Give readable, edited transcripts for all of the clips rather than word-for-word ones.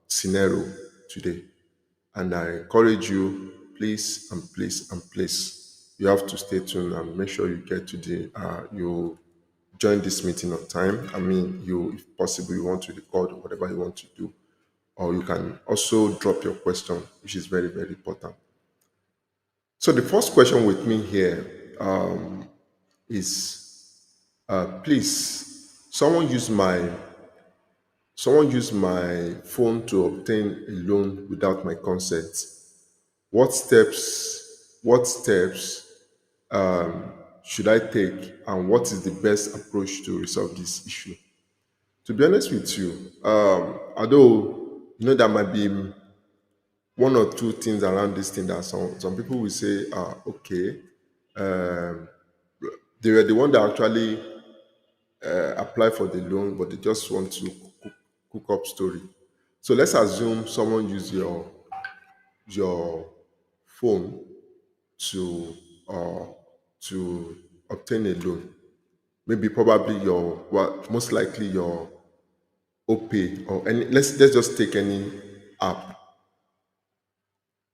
scenario today. And I encourage you, please and please and please, you have to stay tuned and make sure you get to you join this meeting on time. I mean, if possible, you want to record whatever you want to do, or you can also drop your question, which is very, very important. So the first question with me here is, please, someone used my phone to obtain a loan without my consent. What steps should I take, and what is the best approach to resolve this issue? To be honest with you, although there might be one or two things around this thing that some people will say, okay, they were the one that actually apply for the loan, but they just want to cook up story. So let's assume someone used your phone to uh, to obtain a loan. Maybe probably most likely your OPay or any. Let's just take any app.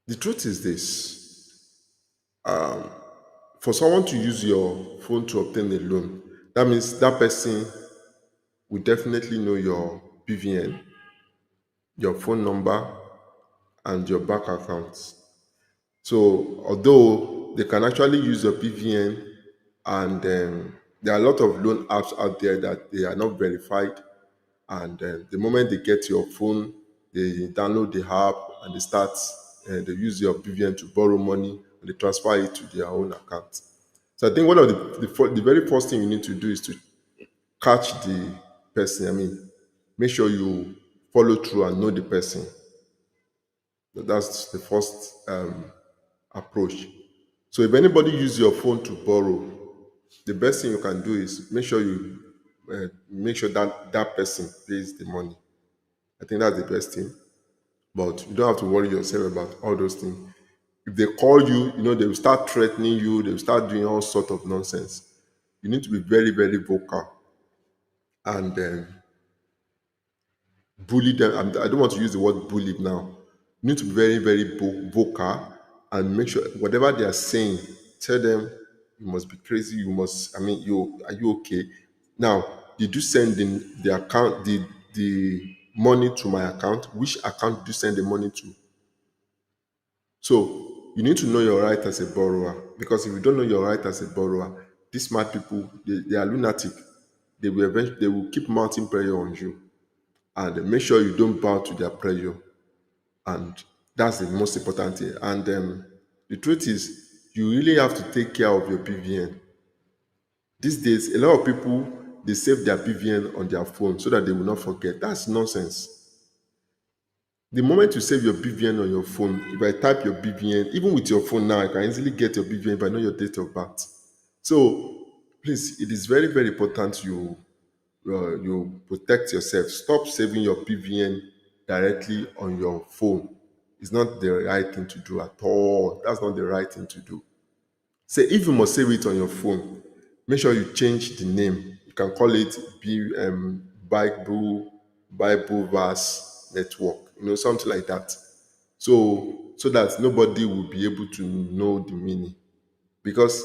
The truth is this: for someone to use your phone to obtain a loan, that means that person will definitely know your BVN, your phone number, and your bank account. So although they can actually use your BVN, and there are a lot of loan apps out there that they are not verified, and the moment they get your phone, they download the app and they use your BVN to borrow money, and they transfer it to their own account. So I think one of the very first thing you need to do is to catch the person. I mean, make sure you follow through and know the person. That's the first approach. So if anybody uses your phone to borrow, the best thing you can do is make sure that that person pays the money. I think that's the best thing. But you don't have to worry yourself about all those things. If they call you, they will start threatening you. They will start doing all sort of nonsense. You need to be very, very vocal and bully them. I don't want to use the word bully now. You need to be very, very vocal and make sure whatever they are saying, tell them you must be crazy. You must. I mean, are you okay? Now, did you send in the account the money to my account? Which account did you send the money to? So you need to know your right as a borrower, because if you don't know your right as a borrower, these smart people, they are lunatic. They will keep mounting pressure on you, and make sure you don't bow to their pressure. And that's the most important thing. And the truth is, you really have to take care of your BVN. These days, a lot of people, they save their BVN on their phone so that they will not forget. That's nonsense. The moment you save your BVN on your phone, if I type your BVN, even with your phone now, I can easily get your BVN if I know your date of birth. So please, it is very, very important you protect yourself. Stop saving your BVN directly on your phone. It's not the right thing to do at all. That's not the right thing to do. Say if you must save it on your phone, make sure you change the name. You can call it Bible Verse Network, something like that. So that nobody will be able to know the meaning. Because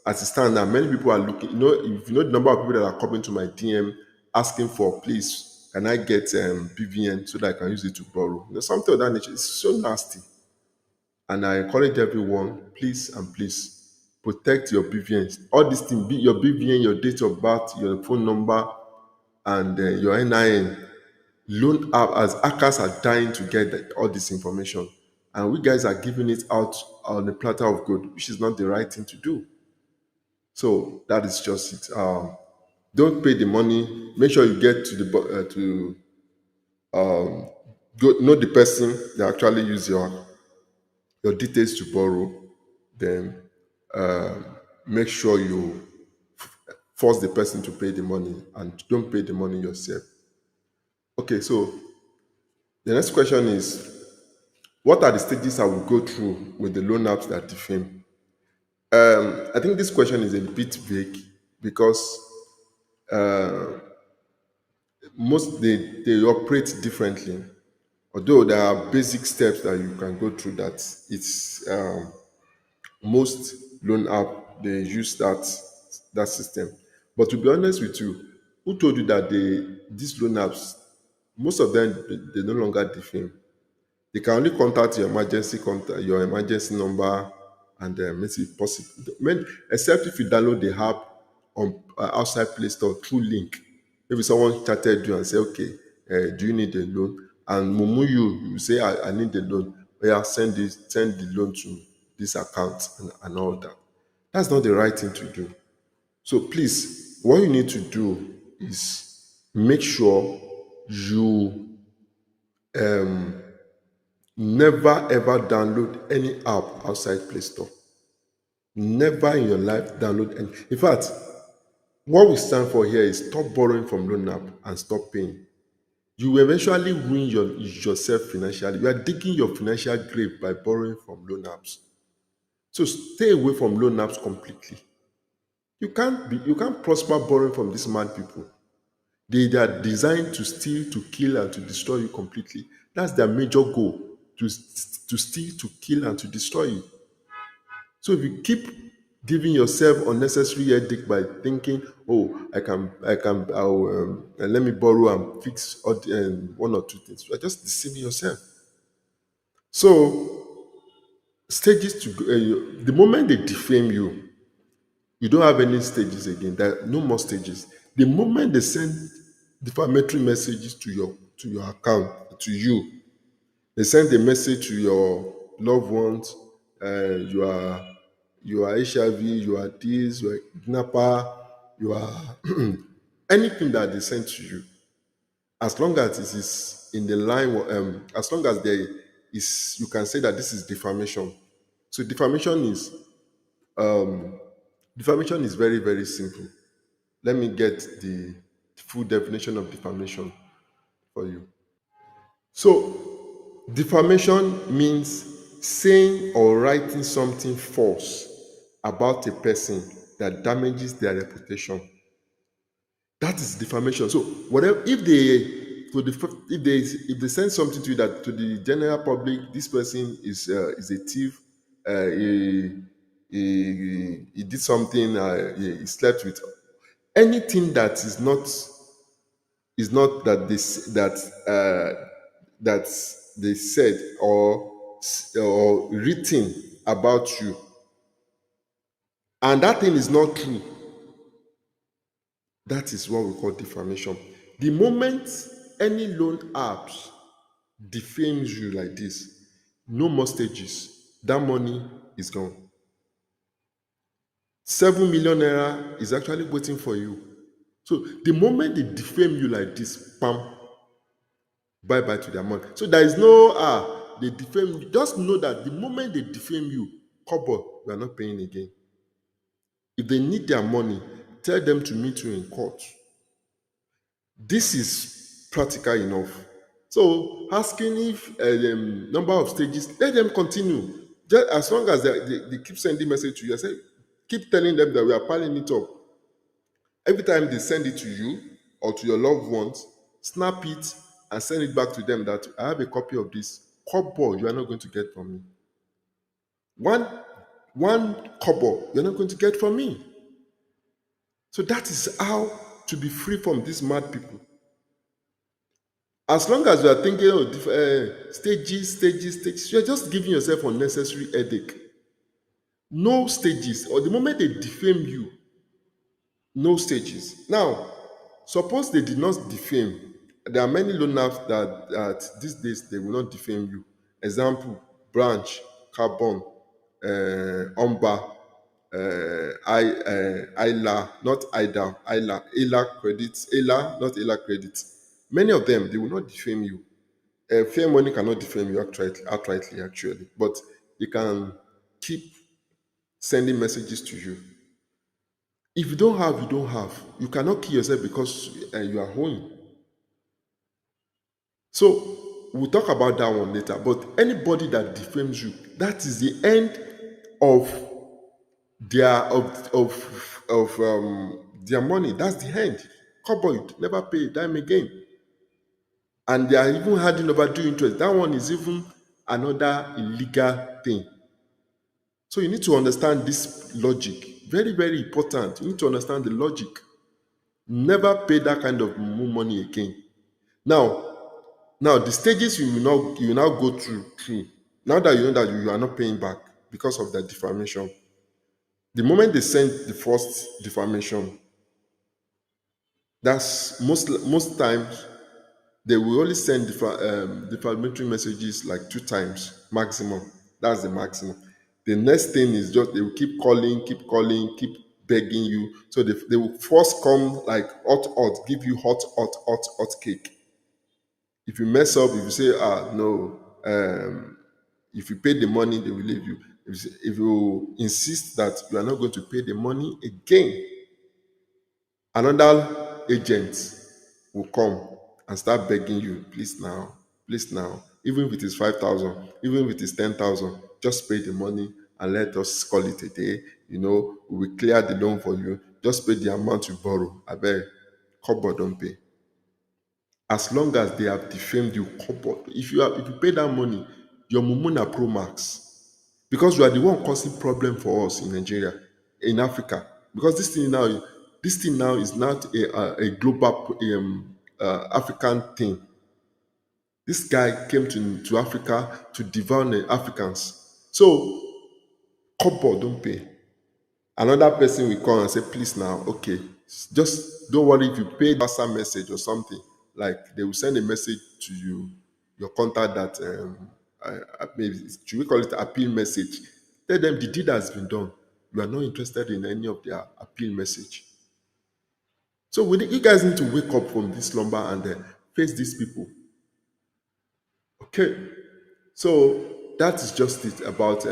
as it stands now, many people are looking, if you know the number of people that are coming to my DM asking for, please, can I get BVN so that I can use it to borrow? Something of that nature. It's so nasty. And I encourage everyone, please and please, protect your BVN. All these things, your BVN, your date of birth, your phone number, and your NIN. Loan app, as hackers are dying to get all this information. And we guys are giving it out on a platter of gold, which is not the right thing to do. So that is just it. Don't pay the money. Make sure you get to know the person that actually use your details to borrow. Then make sure you force the person to pay the money, and don't pay the money yourself. Okay, so the next question is, what are the stages I will go through with the loan apps that defame? I think this question is a bit vague, because most they operate differently. Although there are basic steps that you can go through, that it's most loan app they use that system. But to be honest with you, who told you that these loan apps, most of them, they no longer defame? They can only contact your emergency number, and make it possible. Except if you download the app on outside Play Store through link. Maybe someone chatted you and say, "Okay, do you need a loan?" And mumu you say, "I need a loan. Oh, yeah, send the loan to this account," and all that. That's not the right thing to do. So please, what you need to do is make sure you never ever download any app outside Play Store. Never in your life download any. In fact, what we stand for here is stop borrowing from loan app and stop paying. You will eventually ruin yourself financially. You are digging your financial grave by borrowing from loan apps. So stay away from loan apps completely. You can't prosper borrowing from these mad people. They are designed to steal, to kill, and to destroy you completely. That's their major goal: to steal, to kill, and to destroy you. So if you keep giving yourself unnecessary headache by thinking, "Oh, let me borrow and fix one or two things," you are just deceiving yourself. So stages to go, the moment they defame you, you don't have any stages again. There are no more stages. The moment they send defamatory messages to your account, to you, they send a message to your loved ones. You are HIV, you are this, you are a kidnapper, you are anything that they send to you. As long as it is in the line, as long as there is, you can say that this is defamation. So defamation is very, very simple. Let me get the full definition of defamation for you. So, defamation means saying or writing something false about a person that damages their reputation. That is defamation. So, whatever if they send something to you, that to the general public, this person is a thief, he did something, he slept with anything that is not that that they said or written about you, and that thing is not true. That is what we call defamation. The moment any loan apps defames you like this, no more stages. That money is gone. 7 million naira is actually waiting for you. So the moment they defame you like this, pam, bye bye to their money. So there is no they defame you. Just know that the moment they defame you, kobo, we are not paying again. If they need their money, tell them to meet you in court. This is practical enough. So asking if number of stages, let them continue. Just as long as they keep sending message to you, I say, keep telling them that we are piling it up. Every time they send it to you or to your loved ones, snap it and send it back to them that I have a copy of this. Kobo, you are not going to get from me. One kobo, you're not going to get from me. So that is how to be free from these mad people. As long as you are thinking of stages, you're just giving yourself unnecessary headache. No stages, or the moment they defame you, no stages. Now, suppose they did not defame. There are many loan apps that these days they will not defame you. Example: Branch, Carbon, Umba, ILA, not IDA, ILA credits, ILA, not ILA credits. Many of them, they will not defame you. Fair money cannot defame you outrightly, actually, but they can keep sending messages to you. If you don't have, you don't have. You cannot kill yourself because you are owing. So we'll talk about that one later. But anybody that defames you, that is the end of their money. That's the end. Couple, you never pay a dime again. And they are even handing over due interest. That one is even another illegal thing. So you need to understand this logic. Very, very important. You need to understand the logic. Never pay that kind of money again. Now, the stages you will now go through. Now that you know that you are not paying back because of the defamation. The moment they send the first defamation, that's most times they will only send defamatory messages like 2 times maximum. That's the maximum. The next thing is just they will keep calling, keep begging you. So they will first come like hot, give you hot cake. If you mess up, if you say, no, if you pay the money, they will leave you. If you insist that you are not going to pay the money again, another agent will come and start begging you, please now, even if it is 5,000, even if it is 10,000, just pay the money and let us call it a day. We will clear the loan for you. Just pay the amount you borrow. I beg, couple don't pay. As long as they have defamed you, couple, if you pay that money, your mumuna pro max. Because you are the one causing problem for us in Nigeria, in Africa. Because this thing now is not a global African thing. This guy came to Africa to devour the Africans. So, couple don't pay. Another person will call and say, please now, okay, just don't worry if you pay WhatsApp message or something. Like they will send a message to you, your contact that maybe should we call it appeal message? Tell them the deed has been done. You are not interested in any of their appeal message. So you guys need to wake up from this slumber and face these people. Okay. So that is just it about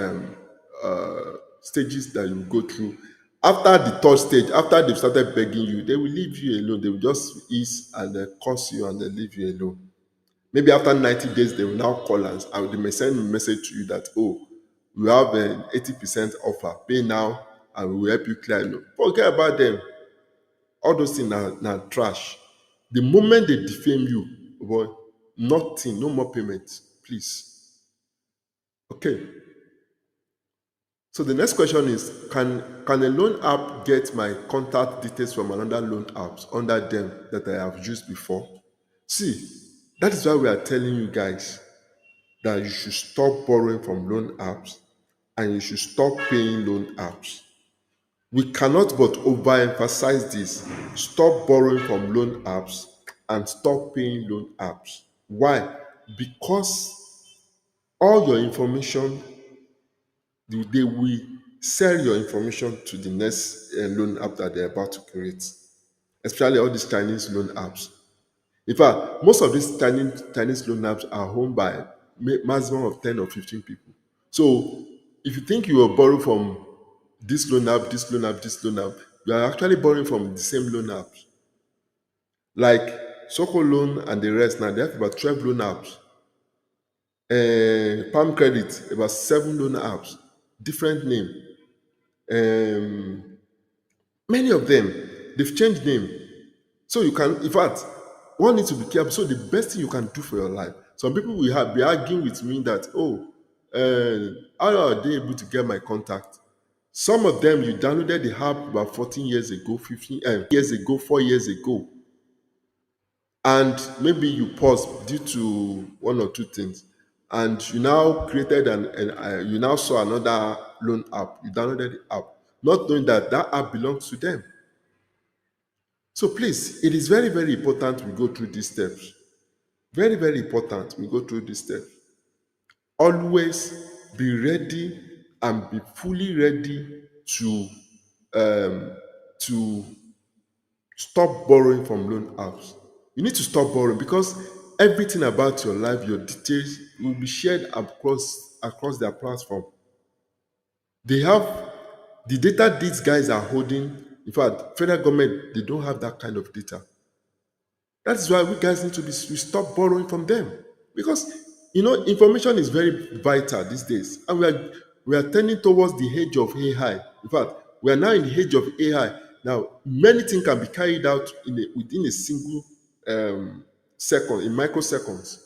stages that you go through. After the third stage, after they've started begging you, they will leave you alone. They will just ease and curse you and they leave you alone. Maybe after 90 days, they will now call and they may send a message to you that, oh, we have an 80% offer. Pay now and we will help you clear loan. Forget about them. All those things are now trash. The moment they defame you, boy, nothing, no more payment, please. Okay. So the next question is, can a loan app get my contact details from another loan apps under them that I have used before? See, that is why we are telling you guys that you should stop borrowing from loan apps and you should stop paying loan apps. We cannot but overemphasize this. Stop borrowing from loan apps and stop paying loan apps. Why? Because all your information, they will sell your information to the next loan app that they're about to create, especially all these Chinese loan apps. In fact, most of these Chinese loan apps are owned by maximum of 10 or 15 people. So if you think you will borrow from this loan app, this loan app, this loan app, you are actually borrowing from the same loan apps. Like Soko Loan and the rest now, they have about 12 loan apps. Palm Credit, about 7 loan apps, different name. Many of them, they've changed name. So you can, in fact, one needs to be careful. So the best thing you can do for your life. Some people will be arguing with me that, how are they able to get my contact? Some of them, you downloaded the app about 14 years ago, 15 years ago, 4 years ago. And maybe you paused due to one or two things. And you now created you now saw another loan app. You downloaded the app, not knowing that app belongs to them. So please, it is very, very important we go through these steps. Very, very important we go through these steps. Always be ready and be fully ready to stop borrowing from loan apps. You need to stop borrowing because everything about your life, your details will be shared across their platform. They have the data these guys are holding. In fact, federal government, they don't have that kind of data. That is why we guys need to we stop borrowing from them. Because information is very vital these days. And we are turning towards the age of AI. In fact, we are now in the age of AI. Now, many things can be carried out within a single in microseconds.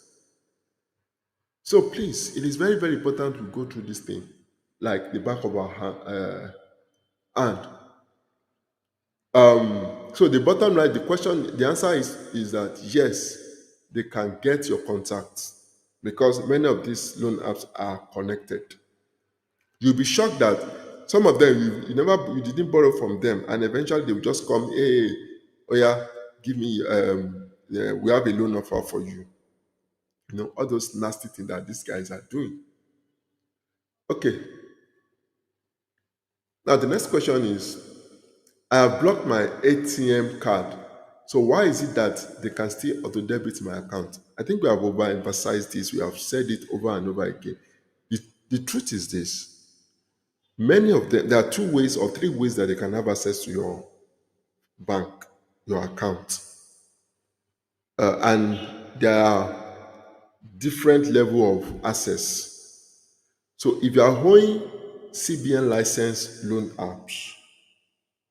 So please, it is very, very important to go through this thing like the back of our hand. So the bottom line, the answer is that yes, they can get your contacts because many of these loan apps are connected. You'll be shocked that some of them you didn't borrow from them, and eventually they will just come, hey, oh yeah, give me yeah, we have a loan offer for you. You know, all those nasty things that these guys are doing. Okay, now the next question is I have blocked my ATM card. So why is it that they can still auto debit my account? I think we have overemphasized this. We have said it over and over again. The, the truth is this. Many of them, there are two ways or three ways that they can have access to your bank, your account. And there are different level of access. So if you are owning CBN license loan apps,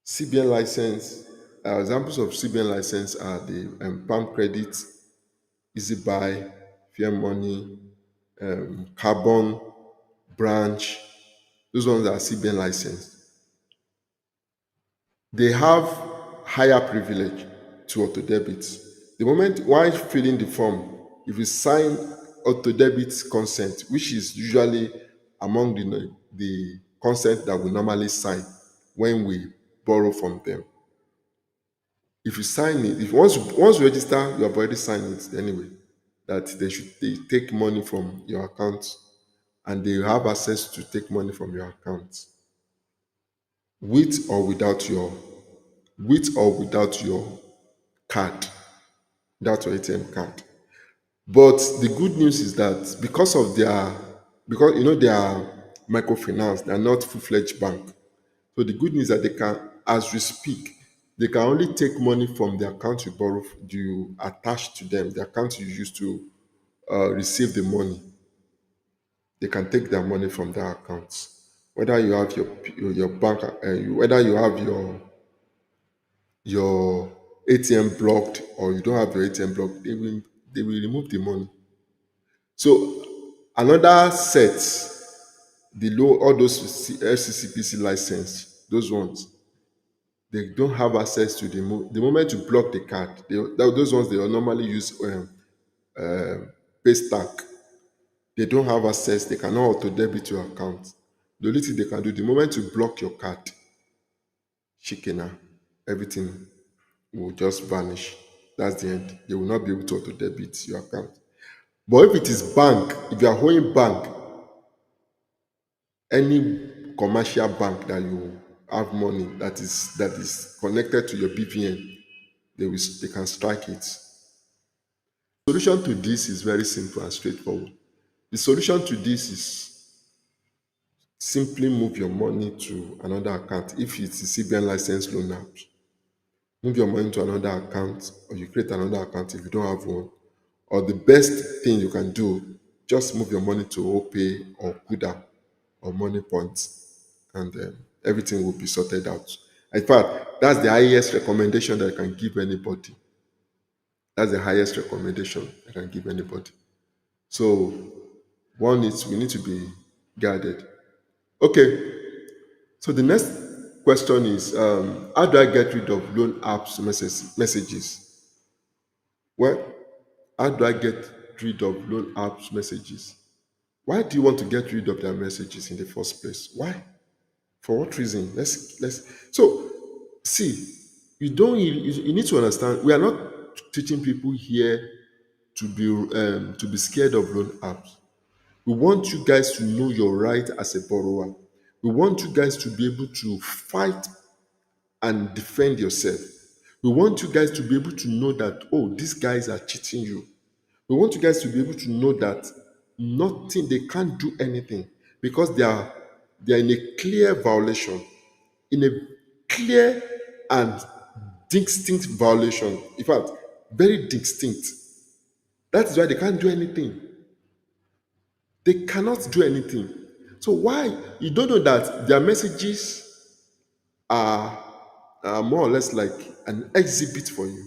CBN license, examples of CBN license are the Palm Credit, Easy Buy, Fair Money, Carbon, Branch. Those ones are CBN license. They have higher privilege to auto debit. The moment while filling the form, if you sign auto debit consent, which is usually among the consent that we normally sign when we borrow from them. If you sign it, if once you register, you have already signed it anyway. That they take money from your account and they have access to take money from your account with or without your card, without your ATM card. But the good news is that because you know they are microfinance, they are not full-fledged bank. So the good news is that they can, as we speak, they can only take money from the account you attach to them, the account you use to receive the money. They can take their money from their accounts. Whether you have your bank, whether you have your ATM blocked or you don't have your ATM blocked, they will remove the money. So another set, the low all those FCCPC license, those ones, they don't have access to the moment you block the card. Those ones they will normally use pay stack. They don't have access. They cannot auto debit your account. The only thing they can do the moment you block your card, shikena, everything will just vanish. That's the end. They will not be able to auto debit your account. But if it is bank, if you are holding bank, any commercial bank that you have money that is connected to your BVN, they can strike it. The solution to this is very simple and straightforward. The solution to this is simply move your money to another account. If it's a CBN license loan app, move your money to another account or you create another account if you don't have one. Or the best thing you can do, just move your money to OPay or Kuda or Money Points, and everything will be sorted out. In fact, that's the highest recommendation that I can give anybody. That's the highest recommendation I can give anybody. So we need to be guarded. Okay, so the next question is how do I get rid of loan apps messages? Well, how do I get rid of loan apps messages? Why do you want to get rid of their messages in the first place? Why? For what reason? Let's. So, see, you need to understand. We are not teaching people here to be scared of loan apps. We want you guys to know your right as a borrower. We want you guys to be able to fight and defend yourself. We want you guys to be able to know that, oh, these guys are cheating you. We want you guys to be able to know that they can't do anything because they are in a clear violation, in a clear and distinct violation. In fact, very distinct. That is why they can't do anything. They cannot do anything. So why? You don't know that their messages are, are more or less like an exhibit for you.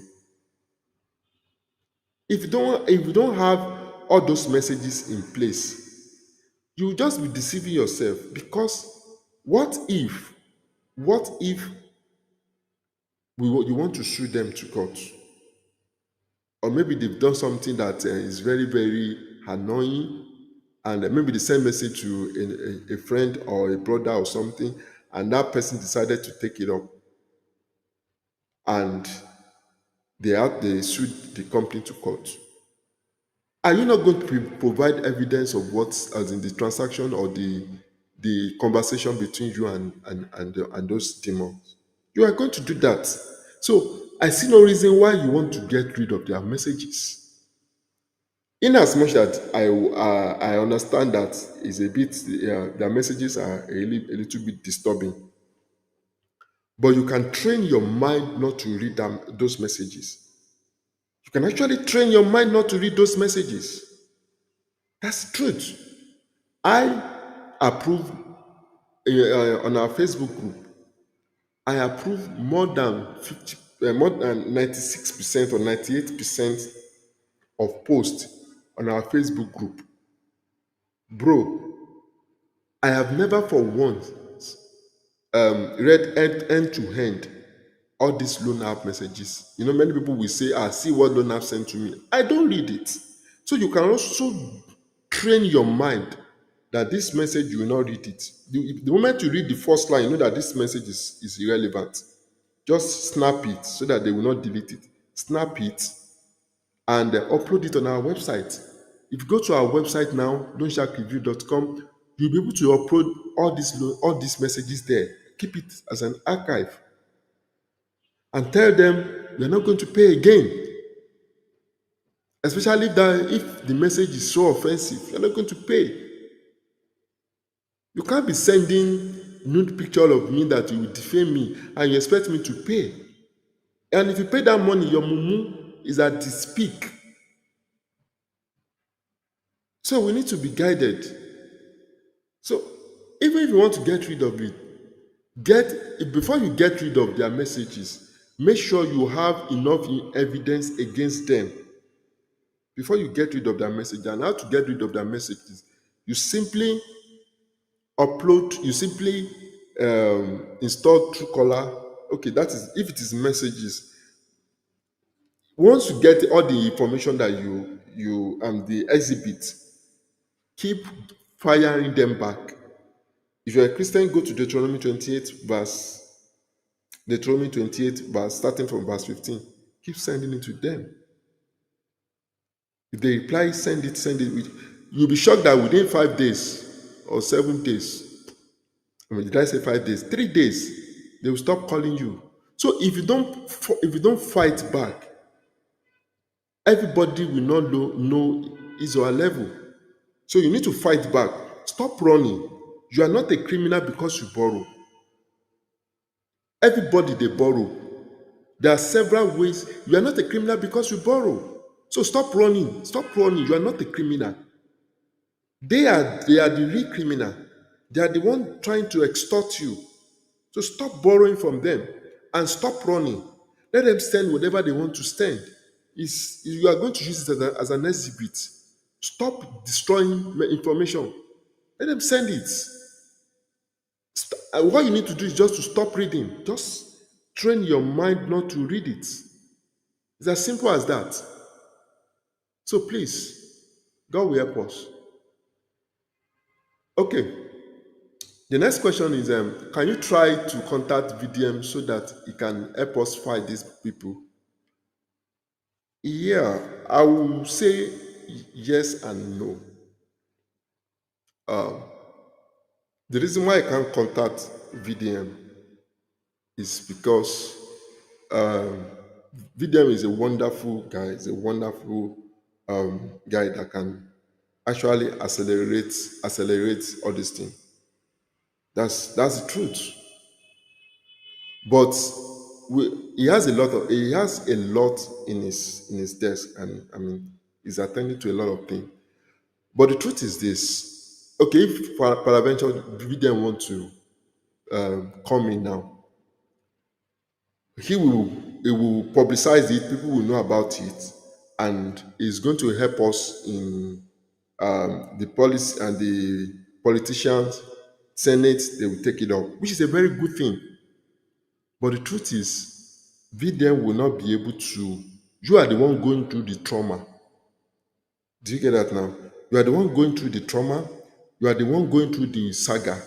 If you don't have all those messages in place, you will just be deceiving yourself. Because what if what if you want to sue them to court, or maybe they've done something that is very very annoying, and maybe they send message to a friend or a brother or something, and that person decided to take it up, and they sued the company to court. Are you not going to provide evidence of what, as in the transaction or the conversation between you and those demons? You are going to do that. So I see no reason why you want to get rid of their messages. In as much that I understand that is a bit, their messages are a little bit disturbing, but you can train your mind not to read those messages. You can actually train your mind not to read those messages. That's the truth. I approve, on our Facebook group. I approve more than 96% or 98% of posts on our Facebook group. Bro, I have never for once read end to end all these loan app messages. Many people will say, see what loan app sent to me. I don't read it. So you can also train your mind that this message, you will not read it. The moment you read the first line, you know that this message is irrelevant. Just snap it so that they will not delete it. Snap it and upload it on our website. If you go to our website now, loansharkreview.com, you'll be able to upload all these messages there. Keep it as an archive and tell them you're not going to pay again. Especially if the message is so offensive, you're not going to pay. You can't be sending nude picture of me that you will defame me and you expect me to pay. And if you pay that money, your mumu is at its peak. So we need to be guided. So even if you want to get rid of it, before you get rid of their messages, make sure you have enough evidence against them before you get rid of their message. And how to get rid of their messages? You simply install Truecaller. Okay, that is if it is messages. Once you get all the information that you the exhibit, keep firing them back. If you're a Christian, go to Deuteronomy 28 verse starting from verse 15. Keep sending it to them. If they reply, send it. You'll be shocked that within 5 days or 7 days, did I say 5 days? 3 days, they will stop calling you. So if you don't fight back, everybody will not know his or her level. So you need to fight back. Stop running. You are not a criminal because you borrow. Everybody they borrow. There are several ways. You are not a criminal because you borrow. So stop running. Stop running. You are not a criminal. They are the real criminal. They are the one trying to extort you. So stop borrowing from them and stop running. Let them send whatever they want to send. You are going to use it as an exhibit. Stop destroying information. Let them send it. What you need to do is just to stop reading. Just train your mind not to read it. It's as simple as that. So please, God will help us. Okay. The next question is, can you try to contact VDM so that he can help us fight these people? Yeah, I will say yes and no. The reason why I can't contact VDM is because VDM is a wonderful guy. He's a wonderful guy that can actually accelerate all these things. That's the truth. But he has a lot in his desk, and he's attending to a lot of things. But the truth is this: okay, if peradventure VDM want to come in now, he will publicize it. People will know about it, and is going to help us in the policy and the politicians, Senate, they will take it up, which is a very good thing. But the truth is, VDM will not be able to. You are the one going through the trauma. Do you get that now? You are the one going through the trauma. You are the one going through the saga.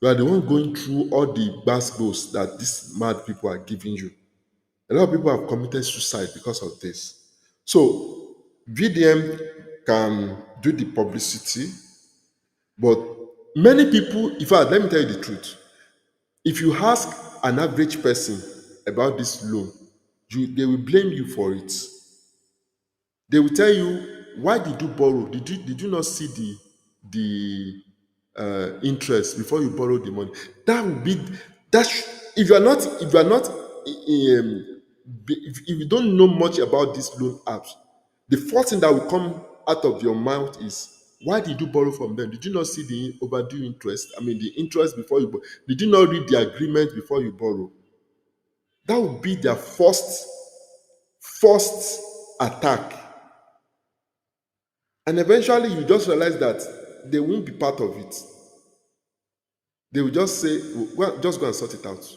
You are the one going through all the basketballs that these mad people are giving you. A lot of people have committed suicide because of this. So VDM can do the publicity, but many people, in fact, let me tell you the truth. If you ask an average person about this loan, they will blame you for it. They will tell you, why did you borrow? Did you not see the interest before you borrow the money? That would be that. If you are not if you don't know much about these loan apps, the first thing that will come out of your mouth is, why did you borrow from them? Did you not see the overdue interest? I mean, the interest before you borrow. Did you not read the agreement before you borrow? That would be their first attack. And eventually you just realize that they won't be part of it. They will just say, well, just go and sort it out.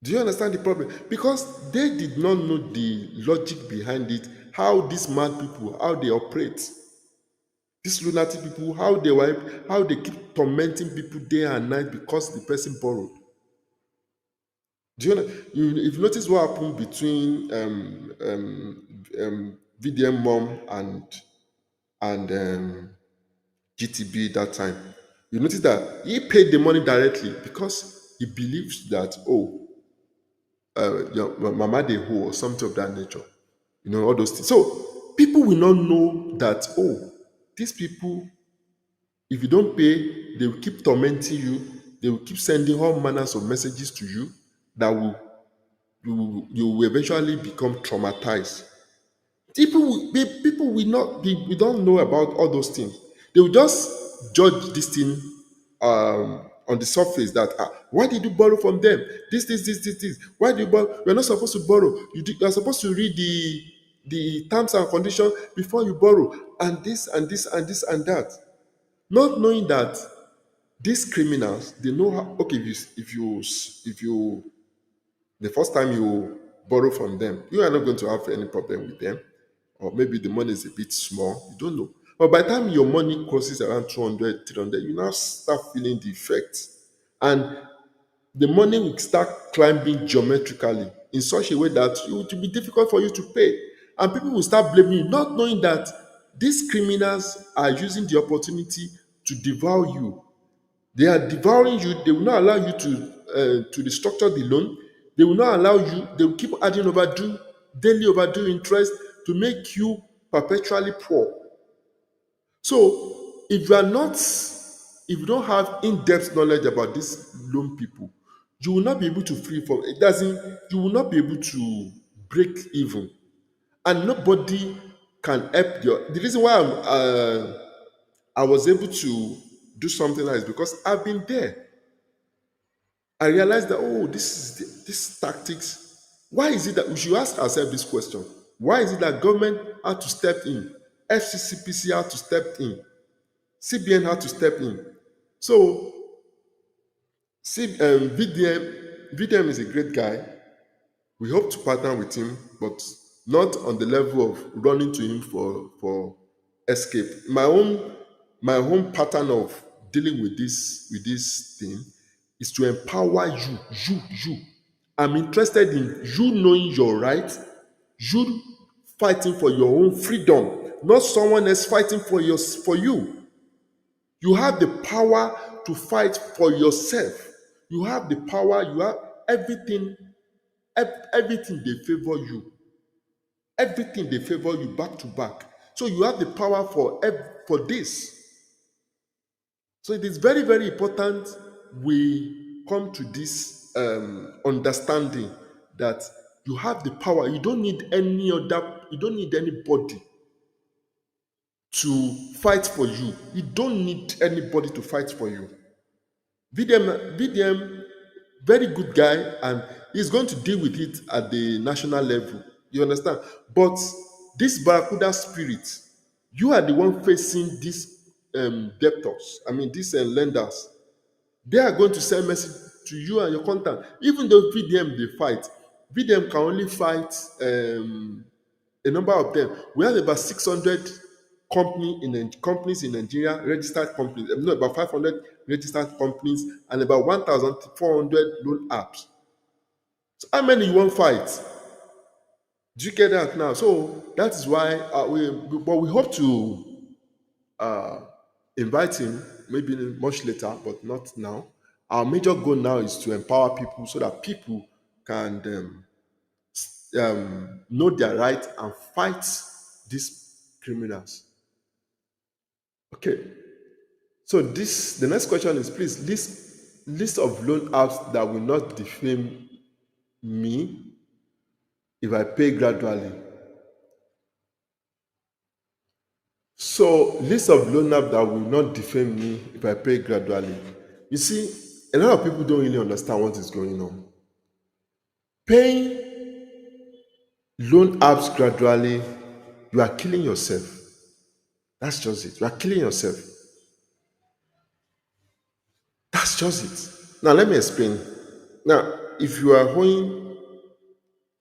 Do you understand the problem? Because they did not know the logic behind it, how these mad people, how they operate. These lunatic people, how they keep tormenting people day and night because the person borrowed. Do you know? If you notice what happened between VDM mom and GTB that time, you notice that he paid the money directly because he believes that, your mama they hoe or something of that nature, all those things. So people will not know that, these people, if you don't pay, they will keep tormenting you. They will keep sending all manners of messages to you that you will eventually become traumatized. People will not be, we don't know about all those things. They will just judge this thing on the surface that, why did you borrow from them? This. Why do you borrow? You're not supposed to borrow. You're supposed to read the terms and conditions before you borrow, and this and this and this and that. Not knowing that these criminals, they know how. Okay, if you the first time you borrow from them, you are not going to have any problem with them, or maybe the money is a bit small, you don't know. But by the time your money crosses around 200, 300, you now start feeling the effects. And the money will start climbing geometrically in such a way that it will be difficult for you to pay. And people will start blaming you, not knowing that these criminals are using the opportunity to devour you. They are devouring you. They will not allow you to restructure the loan. They will not allow you. They will keep adding daily overdue interest to make you perpetually poor. So if you don't have in-depth knowledge about these loan people, you will not be able to free from it. Doesn't You will not be able to break even, and nobody can help your. The reason why I was able to do something like this because I've been there. I realized that, this tactics. Why is it that we should ask ourselves this question? Why is it that government had to step in, FCCPC had to step in, CBN had to step in? So VDM is a great guy. We hope to partner with him, but not on the level of running to him for escape. My own pattern of dealing with this thing is to empower you. I'm interested in you knowing your right, you fighting for your own freedom, not someone else fighting for you. You have the power to fight for yourself. You have the power, you have everything. Everything they favor you. Everything they favor you back to back. So you have the power for this. So it is very, very important we come to this understanding that you have the power. You don't need anybody to fight for you. You don't need anybody to fight for you. VDM, very good guy, and he's going to deal with it at the national level. You understand? But This barracuda spirit, you are the one facing these debtors. I mean, these lenders. They are going to send message to you and your contact. Even though VDM they fight, VDM can only fight a number of them. We have about 600 companies in Nigeria, registered companies. No, about 500 registered companies and about 1,400 loan apps. So how many you want fight? Do you get that now? So that is why but we hope to uh, invite him maybe much later, but not now. Our major goal now is to empower people so that people can know their right and fight these criminals. Okay. So the next question is, please list of loan apps that will not defame me if I pay gradually. So list of loan apps that will not defame me if I pay gradually. You see, a lot of people don't really understand what is going on. Paying loan apps gradually, you are killing yourself. That's just it. You are killing yourself. That's just it. Now let me explain. Now, if you are owing,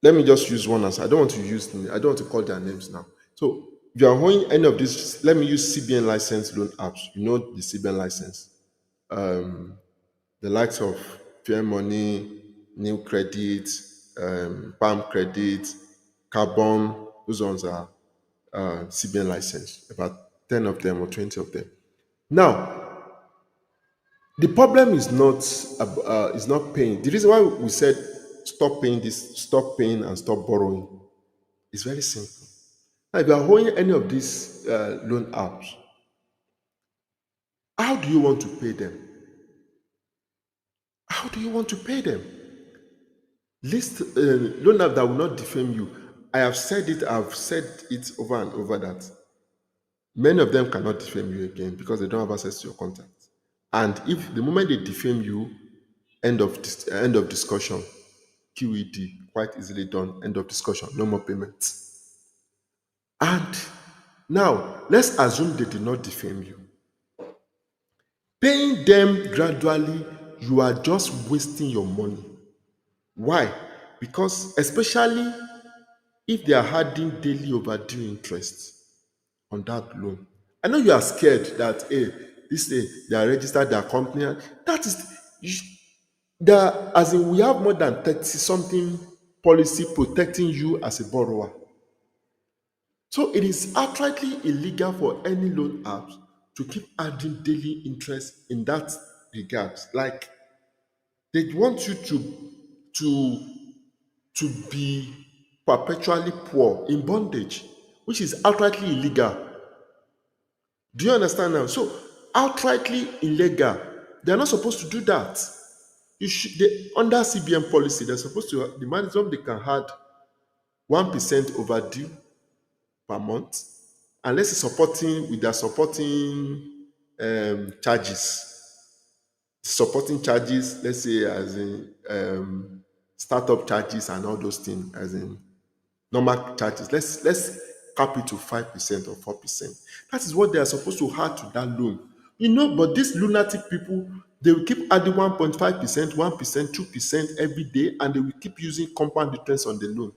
let me just use one answer. I don't want to call their names now. So if you are owing any of these, let me use CBN license loan apps. You know the CBN license. The likes of Fair Money, New Credit, Palm Credit, Carbon, those ones are CBN license, about 10 of them or 20 of them. Now, the problem is not paying. The reason why we said stop paying this, stop paying and stop borrowing is very simple. Now, if you are owing any of these loan apps, how do you want to pay them? How do you want to pay them? List loan app that will not defame you. I've said it over and over that many of them cannot defame you again because they don't have access to your contacts. And if the moment they defame you, end of discussion, QED, quite easily done, end of discussion, no more payments. And now, let's assume they did not defame you. Paying them gradually, you are just wasting your money. Why? Because especially if they are adding daily overdue interest on that loan. I know you are scared that they are registered their company. That is as in we have more than 30 something policy protecting you as a borrower. So it is outrightly illegal for any loan apps to keep adding daily interest in that regard. Like they want you to be perpetually poor in bondage, which is outrightly illegal. Do you understand now? So outrightly illegal. They are not supposed to do that. Under CBN policy, they're supposed to the maximum they can add 1% overdue per month, unless it's supporting with their supporting charges, let's say as in startup charges and all those things, as in normal charges. Let's cap it to 5% or 4%. That is what they are supposed to add to that loan. But these lunatic people, they will keep adding 1.5%, 1%, 2% every day, and they will keep using compound interest on the loan,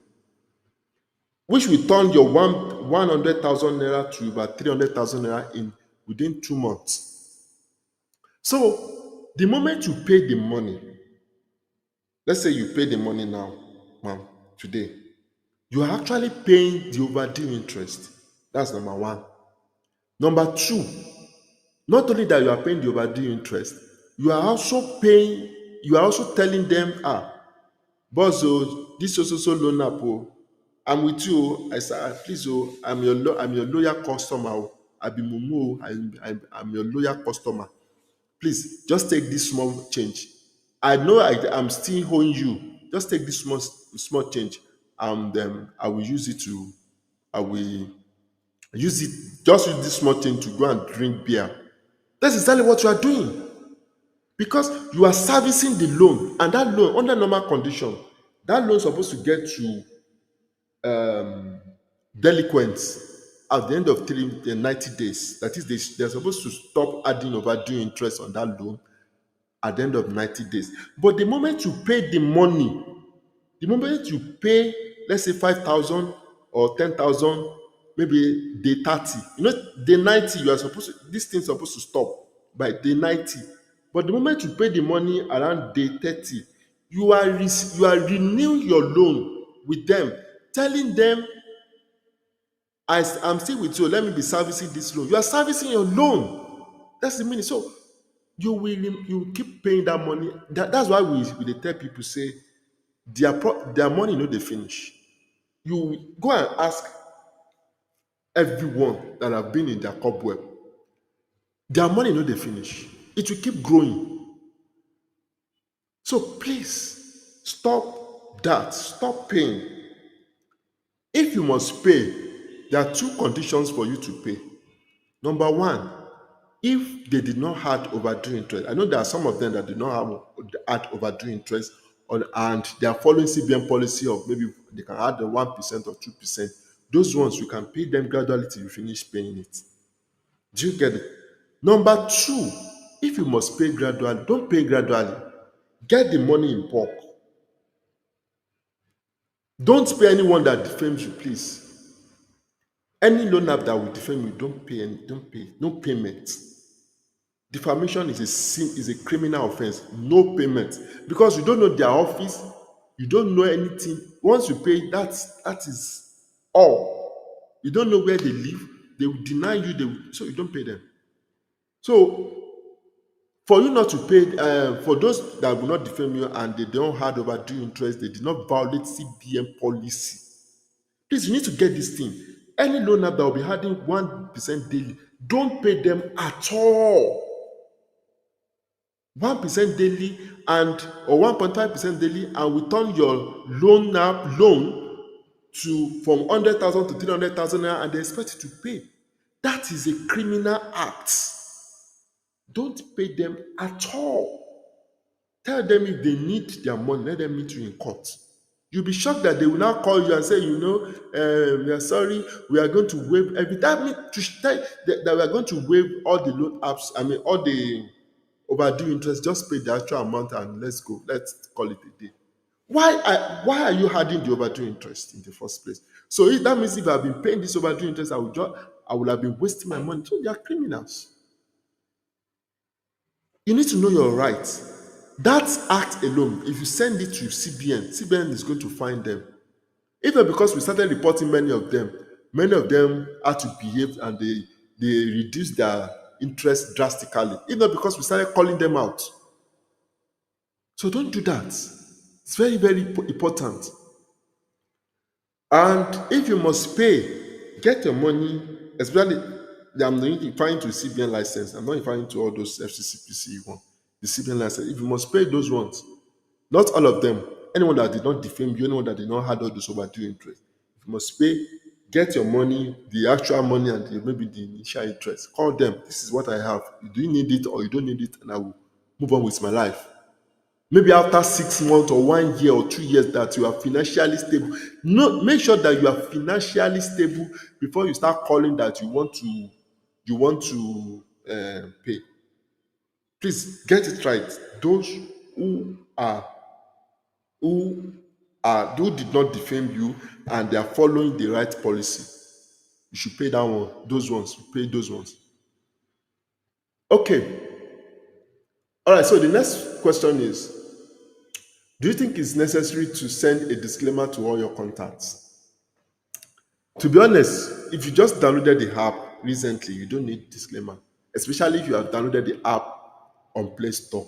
which will turn your 100,000 naira to about 300,000 naira in within 2 months. So the moment you pay the money, let's say you pay the money now, ma'am, today, you are actually paying the overdue interest. That's number one. Number two, not only that you are paying the overdue interest, you are also telling them, boss, this so loan app, I'm with you. I said, please, I'm your loyal customer. I be Mumu. I'm your loyal customer. Please, just take this small change. I know I'm still owing you. Just take this small change, and I will use it just use this small change to go and drink beer. That's exactly what you are doing. Because you are servicing the loan, and that loan, under normal condition, that loan is supposed to get to delinquents at the end of 90 days. That is, they're supposed to stop adding overdue interest on that loan at the end of 90 days. But the moment you pay the money, the moment you pay, let's say 5,000 or 10,000, maybe day 30, day 90, you are supposed to, this thing's supposed to stop by day 90. But the moment you pay the money around day 30, you are renewing your loan with them, telling them, I'm still with you, let me be servicing this loan. You are servicing your loan. That's the meaning. So you keep paying that money. That's why we dey tell people, say their money no dey finish. You go and ask everyone that have been in their cobweb, their money no dey finish. It will keep growing. So please stop that. Stop paying. If you must pay, there are two conditions for you to pay. Number one, if they did not add overdue interest. I know there are some of them that did not add overdue interest and they are following CBN policy of maybe they can add the 1% or 2%. Those ones, you can pay them gradually till you finish paying it. Do you get it? Number two, if you must pay gradually, don't pay gradually. Get the money in bulk. Don't pay anyone that defames you, please. Any loan app that will defame you, don't pay, no payment. Defamation is a criminal offense. No payment, because you don't know their office, you don't know anything. Once you pay, that is all. You don't know where they live. They will deny you. So you don't pay them. So for you not to pay, for those that will not defame you and they don't have overdue interest, they did not violate CBN policy. Please, you need to get this thing. Any loan app that will be adding 1% daily, don't pay them at all. 1% daily or 1.5% daily, and we turn your loan to from 100,000 to 300,000 naira, and they expect you to pay. That is a criminal act. Don't pay them at all. Tell them if they need their money, let them meet you in court. You'll be shocked that they will now call you and say, we are sorry, we are going to waive every. That means that we are going to waive all the loan apps. All the overdue interest. Just pay the actual amount and let's go. Let's call it a day. Why are you adding the overdue interest in the first place? So that means if I've been paying this overdue interest, I would have been wasting my money. So they are criminals. You need to know your rights. That act alone, if you send it to CBN is going to find them. Even because we started reporting many of them had to behave and they reduced their interest drastically. Even because we started calling them out. So don't do that. It's very, very important. And if you must pay, get your money, especially, I'm not referring to CBN license. I'm not referring to all those FCCPC one. The CBN license. If you must pay those ones, not all of them, anyone that did not defame you, anyone that did not have all those overdue interest, if you must pay, get your money, the actual money and maybe the initial interest. Call them. This is what I have. Do you need it or you don't need it? And I will move on with my life. Maybe after 6 months or 1 year or 2 years that you are financially stable. No, make sure that you are financially stable before you start calling that you want to pay. Please get it right. Those who did not defame you and they are following the right policy, you should pay that one. Those ones, you pay those ones. Okay. All right. So the next question is, do you think it's necessary to send a disclaimer to all your contacts? To be honest, if you just downloaded the app recently, you don't need disclaimer, especially if you have downloaded the app on Play Store.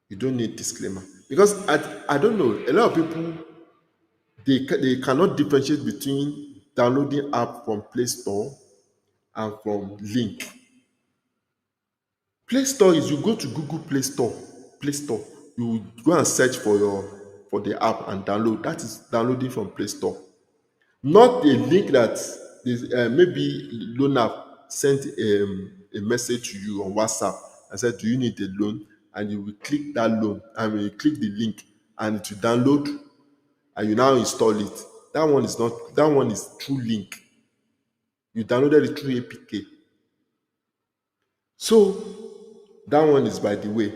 You don't need disclaimer because I don't know, a lot of people they cannot differentiate between downloading app from Play Store and from link. Play Store is you go to Google Play Store, you go and search for the app and download. That is downloading from Play Store. Not a link that maybe loan app sent a message to you on WhatsApp and said, do you need a loan? And you will click that loan and you click the link and it will download and you now install it. That one is not. That one is through link. You downloaded it through APK. So that one is by the way.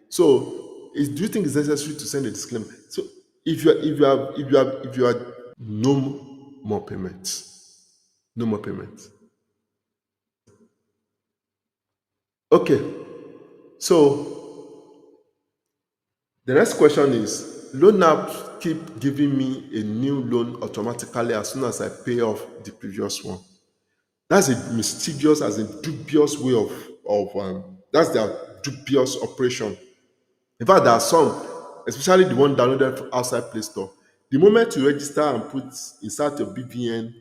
So do you think it's necessary to send a disclaimer? So if you are no more payments, no more payments. Okay. So the next question is, loan apps keep giving me a new loan automatically as soon as I pay off the previous one. That's a mischievous, as a dubious way of that's their dubious operation. In fact, there are some, especially the one downloaded from outside Play Store. The moment you register and insert your BVN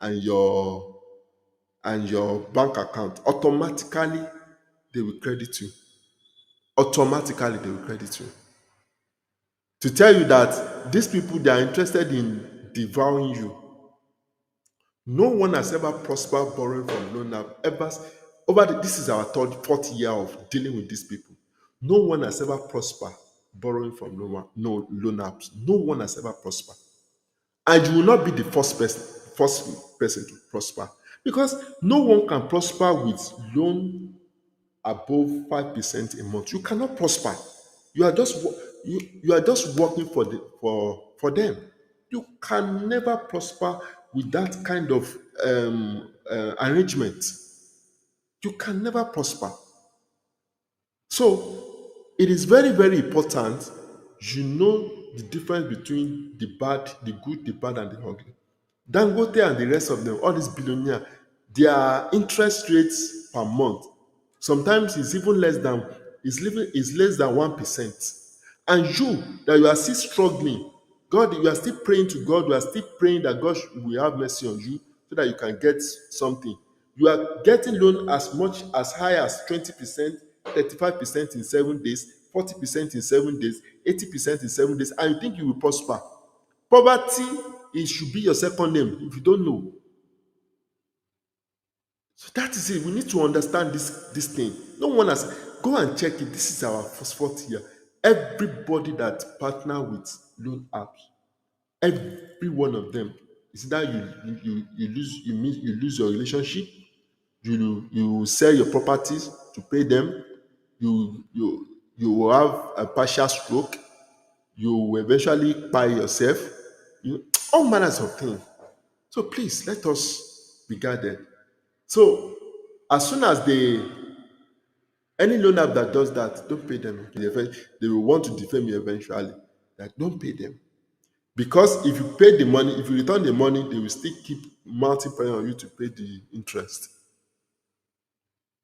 and your bank account, automatically they will credit you. Automatically they will credit you. To tell you that these people, they are interested in devouring you. No one has ever prospered borrowing from loan app ever. This is our fourth year of dealing with these people. No one has ever prospered borrowing from loan apps. No one has ever prospered, and you will not be the first person to prosper, because no one can prosper with loan above 5% a month. You cannot prosper. You are just you are just working for them. You can never prosper with that kind of arrangement. You can never prosper. So it is very, very important you know the difference between the bad, the good, the bad, and the ugly. Dangote and the rest of them, all these billionaires, their interest rates per month sometimes is less than 1%. And you that you are still struggling, God, you are still praying to God, you are still praying that God will have mercy on you so that you can get something. You are getting loan as high as 20%, 35% in 7 days, 40% in 7 days, 80% in 7 days, and you think you will prosper. Poverty, it should be your second name if you don't know. So that is it. We need to understand this thing. No one has. Go and check it. This is our fourth year. Everybody that partner with loan apps, every one of them, is that you lose your relationship. You sell your properties to pay them. You will have a partial stroke. You will eventually buy yourself. All manners of things. So please let us be guided. So as soon as any loan app that does that, don't pay them. They will want to defame you eventually. Like, don't pay them. Because if you pay the money, if you return the money, they will still keep mounting pressure on you to pay the interest.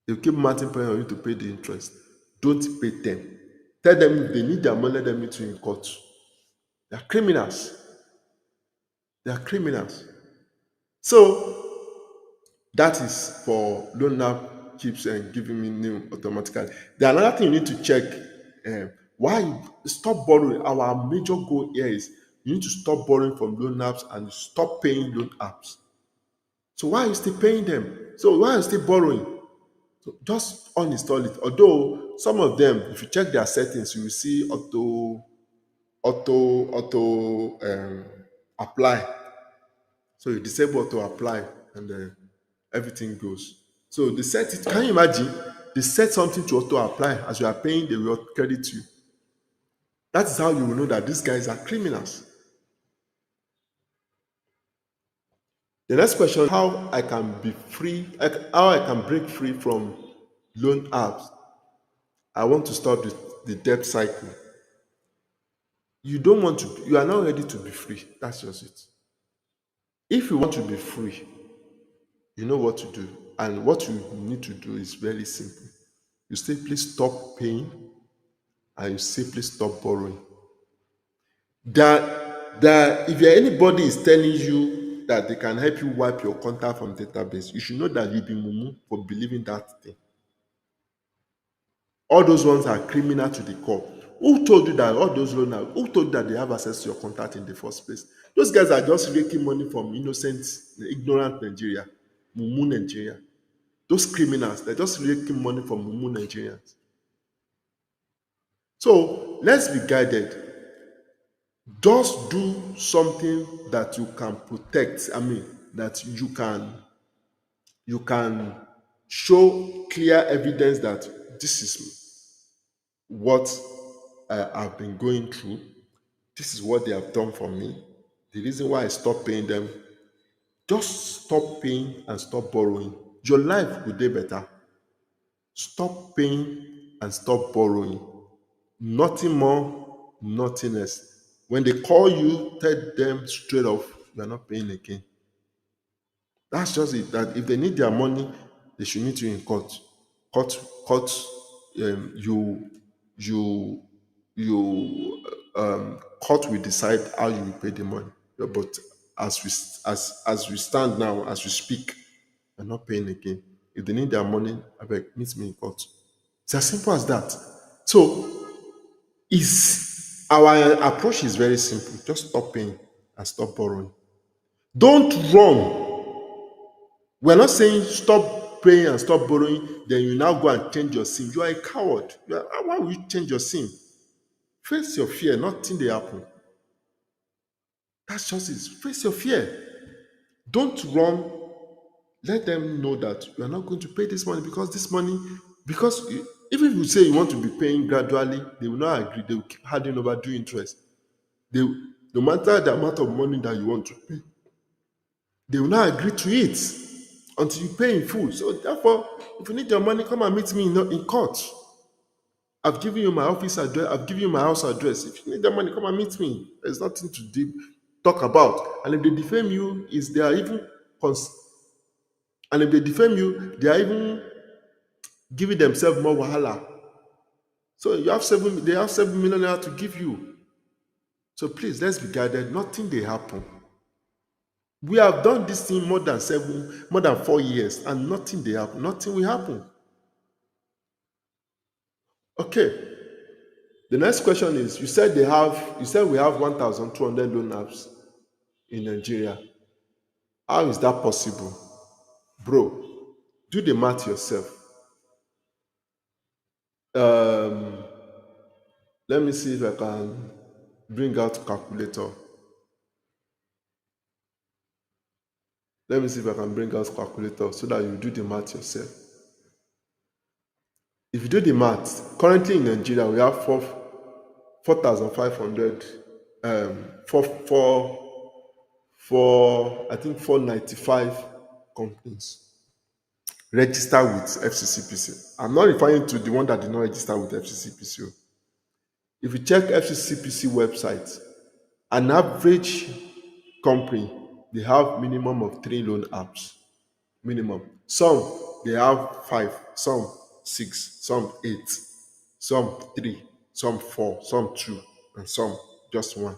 They will keep mounting pressure on you to pay the interest. Don't pay them. Tell them if they need their money, let them meet you in court. They are criminals. They are criminals. So that is for loan app keeps giving me new automatically. The another thing you need to check, why stop borrowing. Our major goal here is you need to stop borrowing from loan apps and stop paying loan apps. So why are you still paying them? So why are you still borrowing? So just uninstall it. Although some of them, if you check their settings, you will see auto apply. So you disable auto apply and everything goes. So they set it. Can you imagine? They set something to auto apply. As you are paying, they will credit you. That is how you will know that these guys are criminals. The next question: how I can be free? How I can break free from loan apps? I want to stop the debt cycle. You don't want to. You are not ready to be free. That's just it. If you want to be free, you know what to do, and what you need to do is very simple. You simply stop paying, and you simply stop borrowing. That if anybody is telling you that they can help you wipe your contact from database, you should know that you've been mumu for believing that thing. All those ones are criminal to the core. Who told you that all those loaners, who told you that they have access to your contact in the first place? Those guys are just raking money from innocent, ignorant Nigeria, mumu Nigeria. Those criminals, they're just raking money from mumu Nigerians. So let's be guided. Just do something that you can protect. That you can show clear evidence that this is what I've been going through. This is what they have done for me. The reason why I stopped paying them. Just stop paying and stop borrowing. Your life will be better. Stop paying and stop borrowing. Nothing more, nothing less. When they call you, tell them straight off, you are not paying again. That's just it. That if they need their money, they should meet you in court. Court, court. You, you, court will decide how you will pay the money. But as we stand now, as we speak, you're not paying again. If they need their money, I beg, meet me in court. It's as simple as that. So is our approach is very simple. Just stop paying and stop borrowing. Don't run. We're not saying stop paying and stop borrowing, then you now go and change your sim. You are a coward. Why will you change your sim? Face your fear, nothing they happen. That's just it. Face your fear. Don't run. Let them know that you are not going to pay this money because this money, even if you say you want to be paying gradually, they will not agree. They will keep handing over due interest. They, no matter the amount of money that you want to pay, they will not agree to it until you pay in full. So therefore, if you need your money, come and meet me in court. I've given you my office address. I've given you my house address. If you need the money, come and meet me. There's nothing to talk about. And if they defame you, and if they defame you, they are even giving themselves more wahala. So they have 7 million naira to give you. So please, let's be guided. Nothing they happen. We have done this thing more than 4 years, and nothing they happen. Nothing will happen. Okay. The next question is: you said we have 1,200 loan apps in Nigeria. How is that possible, bro? Do the math yourself. Um, Let me see if I can bring out calculator. Let me see if I can bring out calculator so that you do the math yourself. If you do the math, currently in Nigeria we have 4,500, I think 495 companies registered with FCCPC. I'm not referring to the one that did not register with FCCPC. If you check FCCPC website, an average company, they have minimum of 3 loan apps. Minimum. Some they have 5, some 6, some 8, some 3, some 4, some 2, and some just 1.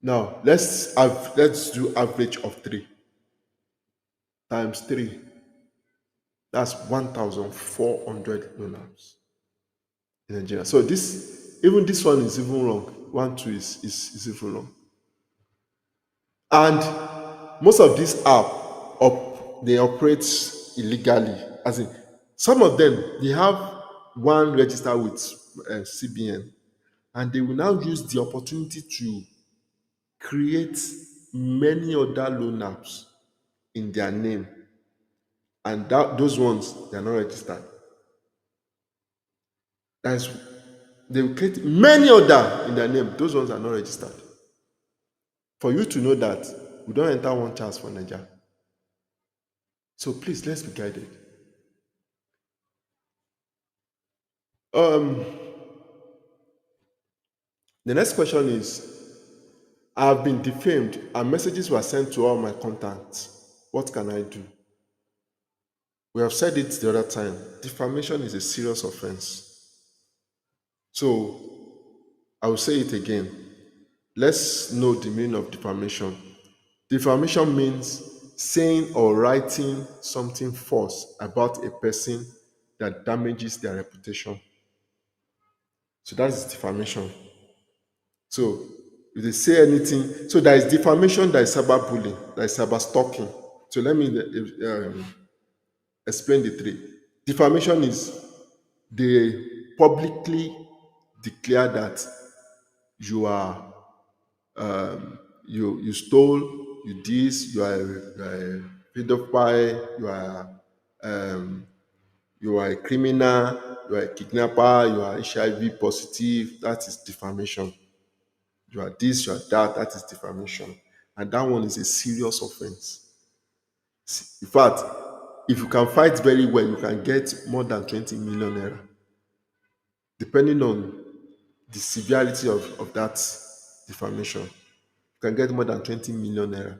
Now let's do average of 3 times 3. That's 1,400 loan apps in Nigeria. So this one is even wrong. 1, 2 is even wrong. And most of these they operate illegally. As in, some of them they have one register with CBN, and they will now use the opportunity to create many other loan apps in their name, and those ones they are not registered. That's They will create many other in their name. Those ones are not registered. For you to know that we don't enter one chance for Nigeria. So please, let's be guided. The next question is: I have been defamed and messages were sent to all my contacts. What can I do? We have said it the other time. Defamation is a serious offense. So I will say it again. Let's know the meaning of defamation. Defamation means saying or writing something false about a person that damages their reputation. So that is defamation. So if they say anything, so there is defamation, there is cyberbullying, there is cyber stalking. So let me explain the three. Defamation is they publicly declare that you are you stole, you this, you are a pedophile, you are a criminal, you are a kidnapper, you are HIV positive. That is defamation. You are this, you are that. That is defamation, and that one is a serious offense. In fact, if you can fight very well, you can get more than 20 million naira, depending on the severity of that defamation. You can get more than 20 million naira.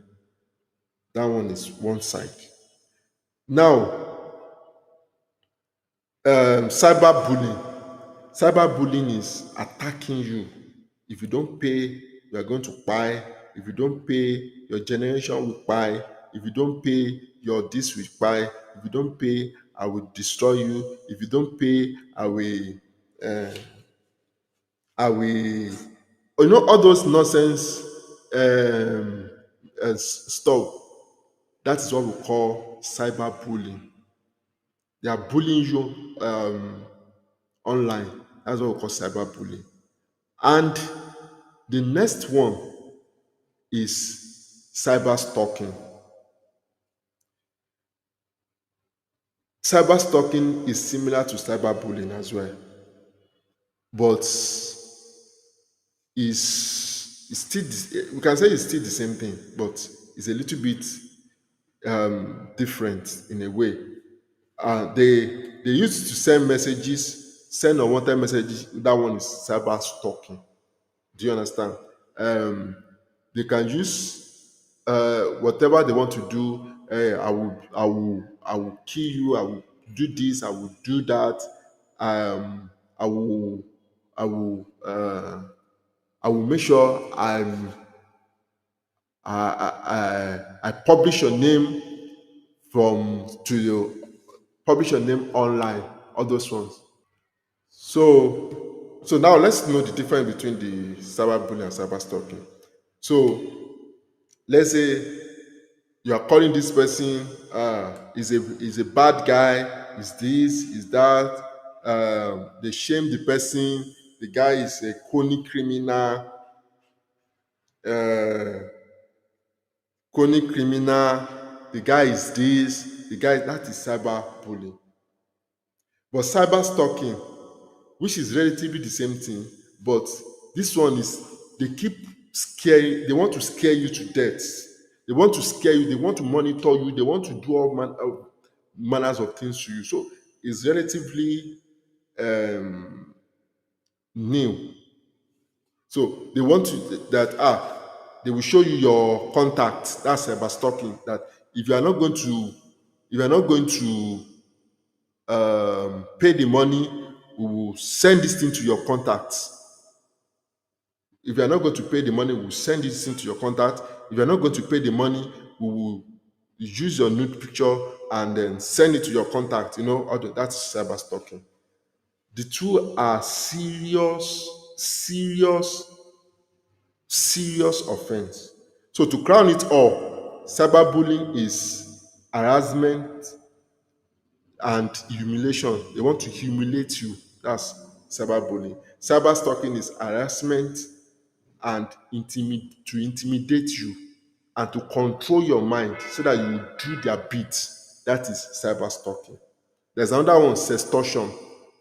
That one is one side. Now, cyberbullying. Cyberbullying is attacking you. If you don't pay, you are going to buy. If you don't pay, your generation will buy. If you don't pay, your this will buy. If you don't pay, I will destroy you. If you don't pay, uh, I will, all those nonsense stuff. That is what we call cyberbullying. They are bullying you online. That's what we call cyberbullying. And the next one is cyber stalking. Cyber stalking is similar to cyberbullying as well, but is still we can say it's still the same thing, but it's a little bit different in a way. They used to send messages, send unwanted messages. That one is cyber stalking. Do you understand? They can use whatever they want to do. I will kill you. I will do this. I will do that. Um, I will, I will, I will make sure I publish your name publish your name online. All those ones. So now let's know the difference between the cyberbullying and cyber stalking. So let's say you are calling this person is a bad guy, is this, is that. They shame the person. The guy is a chronic criminal. Uh, Chronic criminal. The guy is this. The guy that is cyberbullying. But cyber stalking, which is relatively the same thing, but this one is they keep scaring. They want to scare you to death. They want to scare you. They want to monitor you. They want to do manners of things to you. So it's relatively new. So they want to they will show you your contacts. That's cyber stalking. That if you are not going to pay the money, we will send this thing to your contacts. If you are not going to pay the money, we'll send this thing to your contact. If you are not going to pay the money, we will use your nude picture and then send it to your contact. That's cyber stalking. The two are serious offense. So to crown it all, cyberbullying is harassment and humiliation. They want to humiliate you. That's cyberbullying. Cyber stalking is harassment and to intimidate you and to control your mind so that you do their bit. That is cyber stalking. There's another one, sextortion.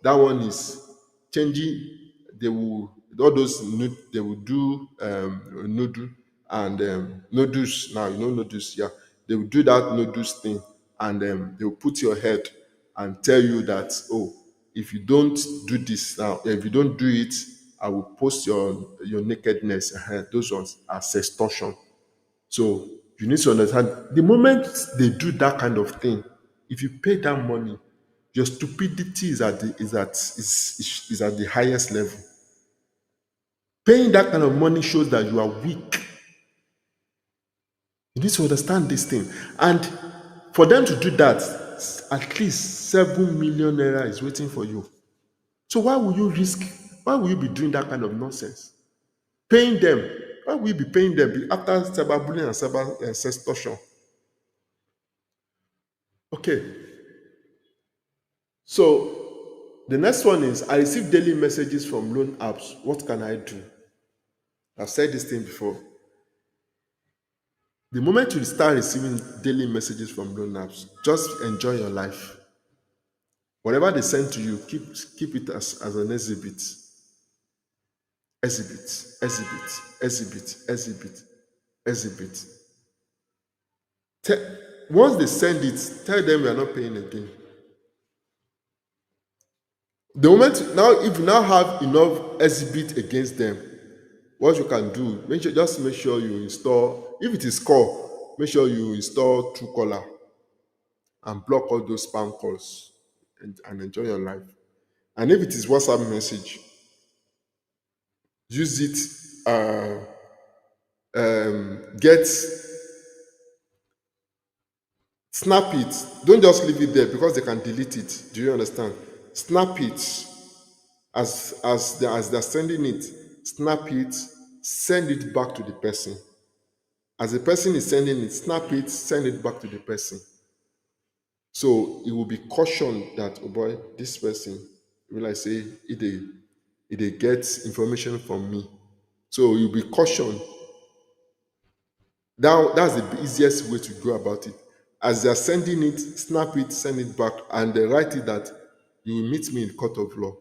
That one is changing. They will they will do noodle and noodles. Now noodles. Yeah, they will do that noodles thing, and they will put your head and tell you that, oh, if you don't do this now, if you don't do it, I will post your nakedness. Those ones are sextortion. So you need to understand the moment they do that kind of thing, if you pay that money, your stupidity is at the highest level. Paying that kind of money shows that you are weak. You need to understand this thing. And for them to do that, at least 7 million naira is waiting for you. So why will you be doing that kind of nonsense? Paying them. Why will you be paying them after cyberbullying and cyber sextortion? Okay. So the next one is I receive daily messages from loan apps. What can I do? I've said this thing before. The moment you start receiving daily messages from loan apps, just enjoy your life. Whatever they send to you, keep it as an exhibit. Exhibit, exhibit, exhibit, exhibit, exhibit. Once they send it, tell them we are not paying again. The moment now, if you now have enough exhibit against them, what you can do, just make sure you install, if it is call, make sure you install Truecaller and block all those spam calls, and enjoy your life. And if it is WhatsApp message, use it, get, snap it. Don't just leave it there because they can delete it. Do you understand? Snap it as they're sending it. Snap it, send it back to the person. As the person is sending it, snap it, send it back to the person. So it will be cautioned that, oh boy, this person, will I say, it gets information from me. So you'll be cautioned. That's the easiest way to go about it. As they're sending it, snap it, send it back, and they write it that you will meet me in court of law.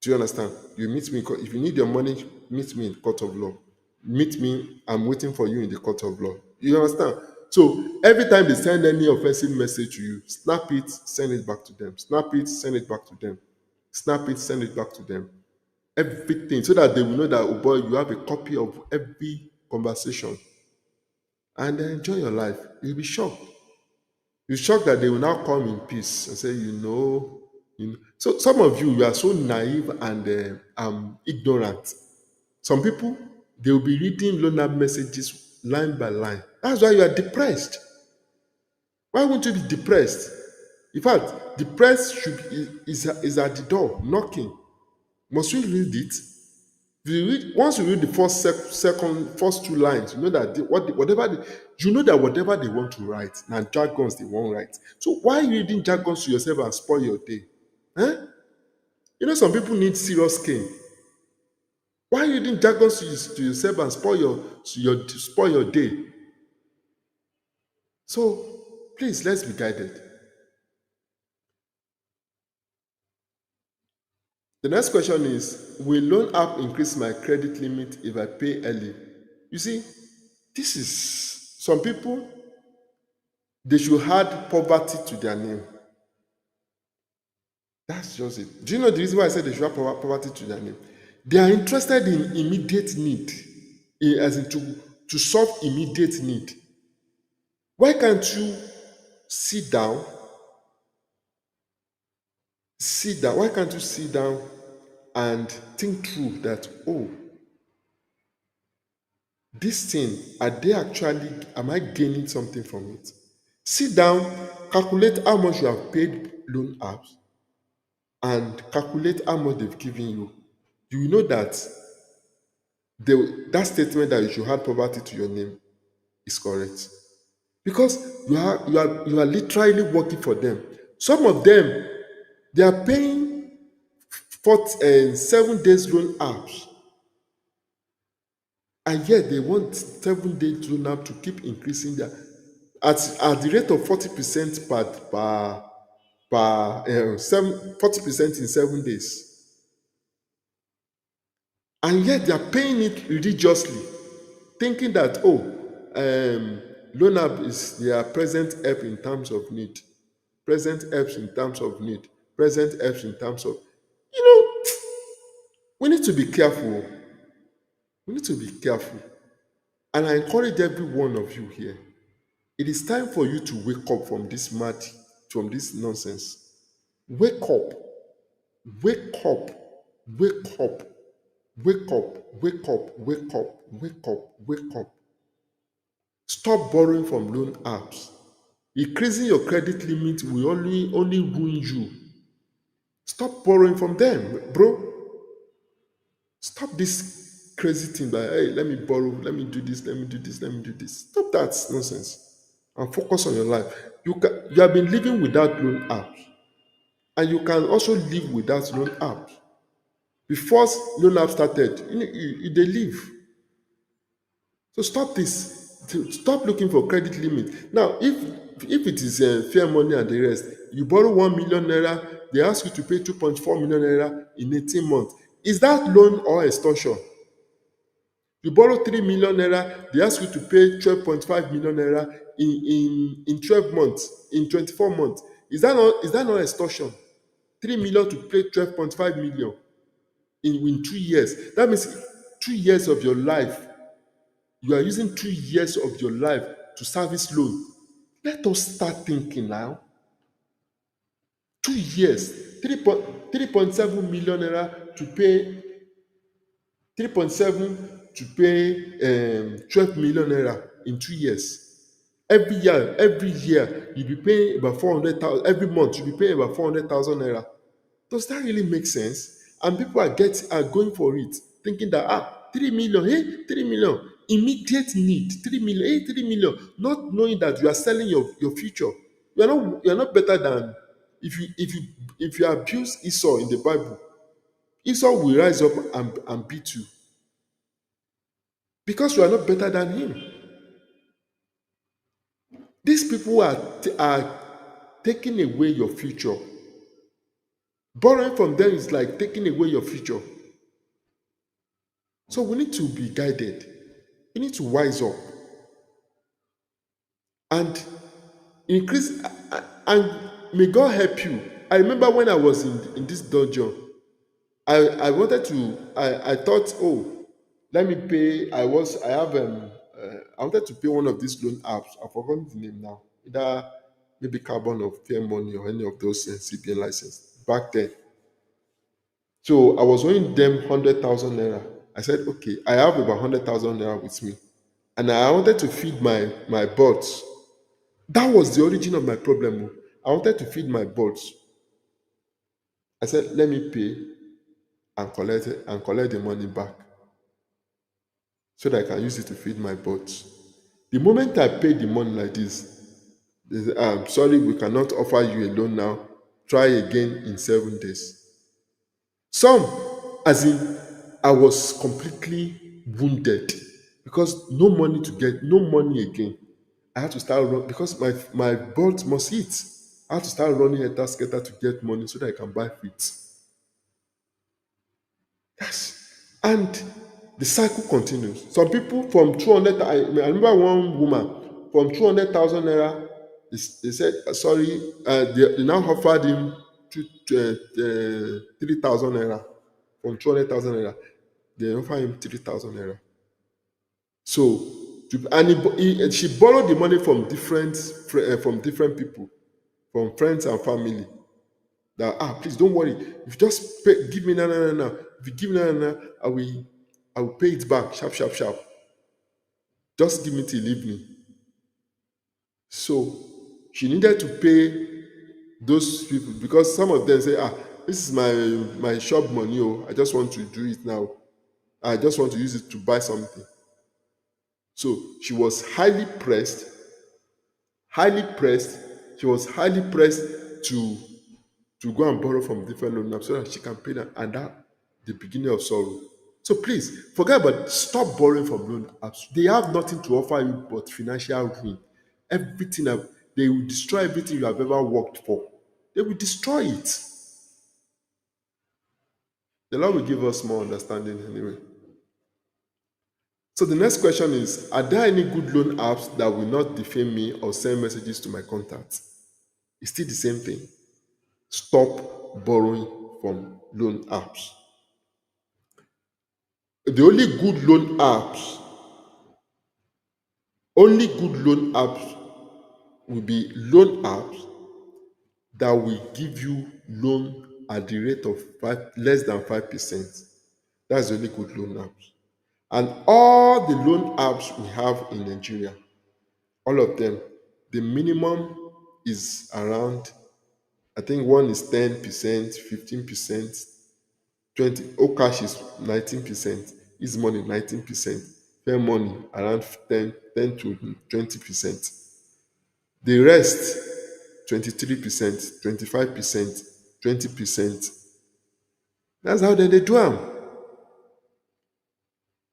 Do you understand? You meet me if you need your money, meet me in court of law. Meet me, I'm waiting for you in the court of law. You understand? So every time they send any offensive message to you, snap it, send it back to them. Snap it, send it back to them. Snap it, send it back to them. Everything, so that they will know that, oh boy, you have a copy of every conversation. And enjoy your life. You'll be shocked. You're shocked that they will now come in peace and say, So some of you are so naive and ignorant. Some people, they will be reading loan app messages line by line. That's why you are depressed. Why won't you be depressed? In fact, depressed is at the door, knocking. Must we read it? Once you read the first two lines, you know that whatever they want to write, now jargons they won't write. So why are you reading jargons to yourself and spoil your day? Huh? Some people need serious cane. Why are you reading jargons to yourself and spoil your day? So please, let's be guided. The next question is, will loan app increase my credit limit if I pay early? You see, this is some people, they should add poverty to their name. That's just it. Do you know the reason why I said they should add poverty to their name? They are interested in immediate need, as in to solve immediate need. Why can't you sit down? Why can't you sit down and think through that, oh, this thing, am I gaining something from it? Sit down, calculate how much you have paid loan apps, and calculate how much they've given you. You will know that that statement that you should add poverty to your name is correct. Because you are literally working for them. Some of them, they are paying for 7 days loan apps, and yet they want 7 days loan app to keep increasing their at the rate of 40% per 40% in 7 days, and yet they are paying it religiously, thinking that, loan app is their present help in times of need, present helps in times of need, present helps in times of, you know, we need to be careful. We need to be careful. And I encourage every one of you here. It is time for you to wake up from this nonsense. Wake up. Wake up. Wake up. Wake up. Wake up. Wake up. Wake up. Wake up. Stop borrowing from loan apps. Increasing your credit limit will only ruin you. Stop borrowing from them, bro. Stop this crazy thing that, hey, let me borrow, let me do this, let me do this, let me do this. Stop that nonsense and focus on your life. You have been living without loan apps, and you can also live without loan apps. Before loan app started, they leave. So stop this. Stop looking for credit limit. Now, if it is fair money and the rest, you borrow 1 million naira, they ask you to pay 2.4 million naira in 18 months. Is that loan or extortion? You borrow 3 million naira, they ask you to pay 12.5 million naira in 12 months, in 24 months. Is that not extortion? 3 million to pay 12.5 million in 2 years. That means 2 years of your life. You are using 2 years of your life to service loan. Let us start thinking now. 2 years, 3.7 million naira to pay 3.7 to pay 12 million naira in 2 years. Every year, you'll be paying about 400,000. Every month, you'll be paying about 400,000 naira. Does that really make sense? And people are going for it, thinking that 3 million, 3 million, immediate need, 3 million, 3 million, not knowing that you are selling your future. You are not better than if you abuse Esau in the Bible. Esau will rise up and beat you because you are not better than him. These people are taking away your future. Borrowing from them is like taking away your future. So we need to be guided. We need to wise up and increase. And may God help you. I remember when I was in this dungeon, I wanted to. I thought, oh, let me pay. I wanted to pay one of these loan apps. I've forgotten the name now. Either maybe Carbon or Fair Money or any of those CBN license back then. So I was owing them 100,000 naira. I said, okay, I have about 100,000 naira with me, and I wanted to feed my birds. That was the origin of my problem. I wanted to feed my birds. I said, let me pay and collect the money back so that I can use it to feed my birds. The moment I paid the money like this, they said, I'm sorry, we cannot offer you a loan now. Try again in 7 days. Some, as in, I was completely wounded because no money to get, no money again. I had to start run because my birds must eat. I had to start running a scatter to get money so that I can buy feed. Yes. And the cycle continues. Some people from 200, I remember one woman from 200,000 naira, they said, sorry, they now offered him 3,000 naira. From 200,000 naira, they offer him 3,000 naira. So, she borrowed the money from different people, from friends and family. That please don't worry. If you just give me now. If you give me now, I will pay it back sharp, sharp, sharp. Just give me till evening. So she needed to pay those people because some of them say, this is my shop money. Oh, I just want to do it now. I just want to use it to buy something. So she was highly pressed. She was highly pressed to go and borrow from different loan apps so that she can pay them, and that the beginning of sorrow. So please forget about stop borrowing from loan apps. They have nothing to offer you but financial ruin. Everything they will destroy everything you have ever worked for. They will destroy it. The Lord will give us more understanding anyway. So the next question is, are there any good loan apps that will not defame me or send messages to my contacts? It's still the same thing. Stop borrowing from loan apps. The only good loan apps will be loan apps that will give you loan at the rate of less than 5%. That's the only good loan apps. And all the loan apps we have in Nigeria, all of them, the minimum is around, I think one is 10%, 15%, 20. Okash is 19%, Easy Money 19%, Fair Money around 10 to 20%. The rest, 23%, 25%, 20%, That's how they do them.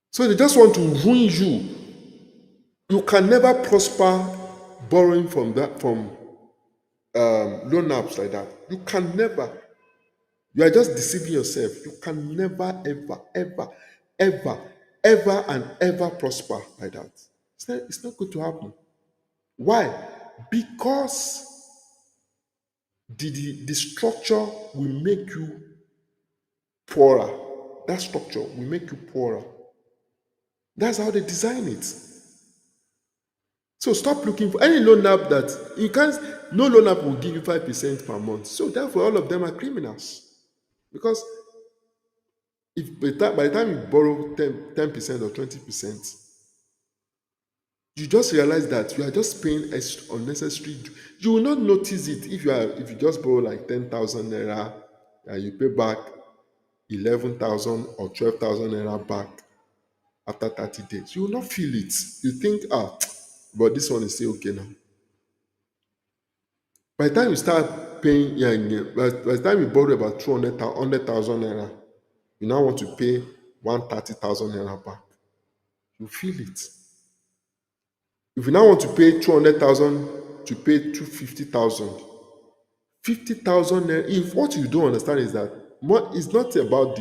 So they just want to ruin you. You can never prosper borrowing from loan apps like that. You can never. You are just deceiving yourself. You can never, ever, and ever prosper like that. It's not going to happen. Why? Because the structure will make you poorer. That structure will make you poorer. That's how they design it. So stop looking for any loan app that you can't. No loan app will give you 5% per month. So therefore, all of them are criminals. Because if by the time you borrow 10% or 20%, you just realize that you are just paying unnecessary. You will not notice it if you just borrow like 10,000 naira and you pay back 11,000 or 12,000 naira back after 30 days. You will not feel it. You think, but this one is still okay now. By the time you start paying, by the time you borrow about 100,000 naira, you now want to pay 130,000 naira back. You feel it. If you now want to pay 200,000 to pay 250,000, 50,000 naira. If what you don't understand is that it's not about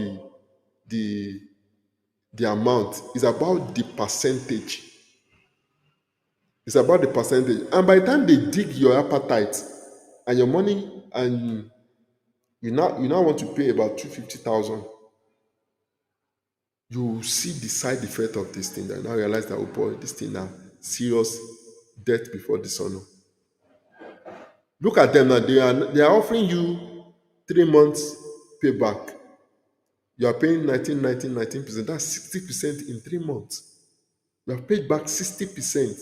the the amount, it's about the percentage. It's about the percentage. And by the time they dig your appetite and your money, and you now want to pay about 250,000, you will see the side effect of this thing. And now realize that, oh boy, this thing now serious death before dishonor. Look at them now. They are offering you 3 months payback. You are paying 19%. That's 60% in 3 months. You have paid back 60%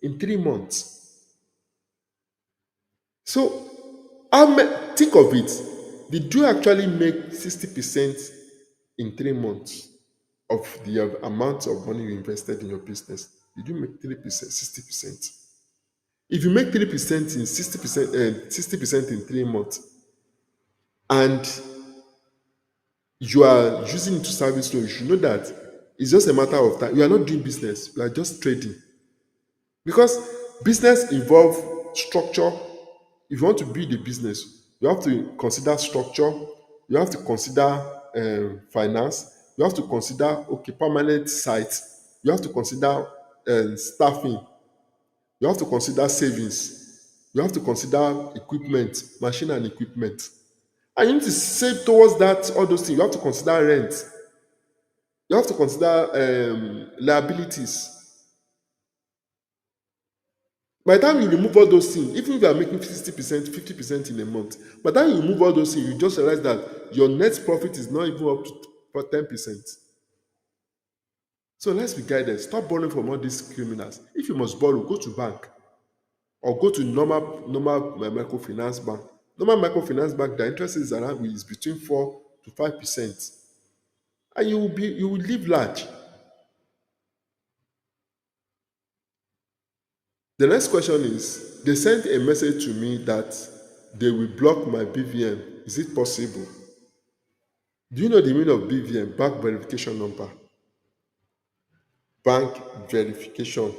in 3 months. So think of it. Did you actually make 60% in 3 months of the amount of money you invested in your business? Did you make 3%, 60%? If you make 3% in 60% and 60% in 3 months, and you are using it to service loan, you should know that it's just a matter of time. You are not doing business, you are just trading. Because business involves structure. If you want to build a business, you have to consider structure, you have to consider finance, you have to consider permanent sites, you have to consider staffing, you have to consider savings, you have to consider equipment, machine and equipment. And you need to save towards that, all those things. You have to consider rent, you have to consider liabilities. By the time you remove all those things, even if you are making 60%, 50% in a month, by the time you remove all those things, you just realize that your net profit is not even up to 10%. So let's be guided. Stop borrowing from all these criminals. If you must borrow, go to bank or go to normal microfinance bank. Normal microfinance bank, the interest is between 4 to 5%, and you will live large. The next question is, they sent a message to me that they will block my BVN. Is it possible? Do you know the meaning of BVN? Bank verification number. Bank verification.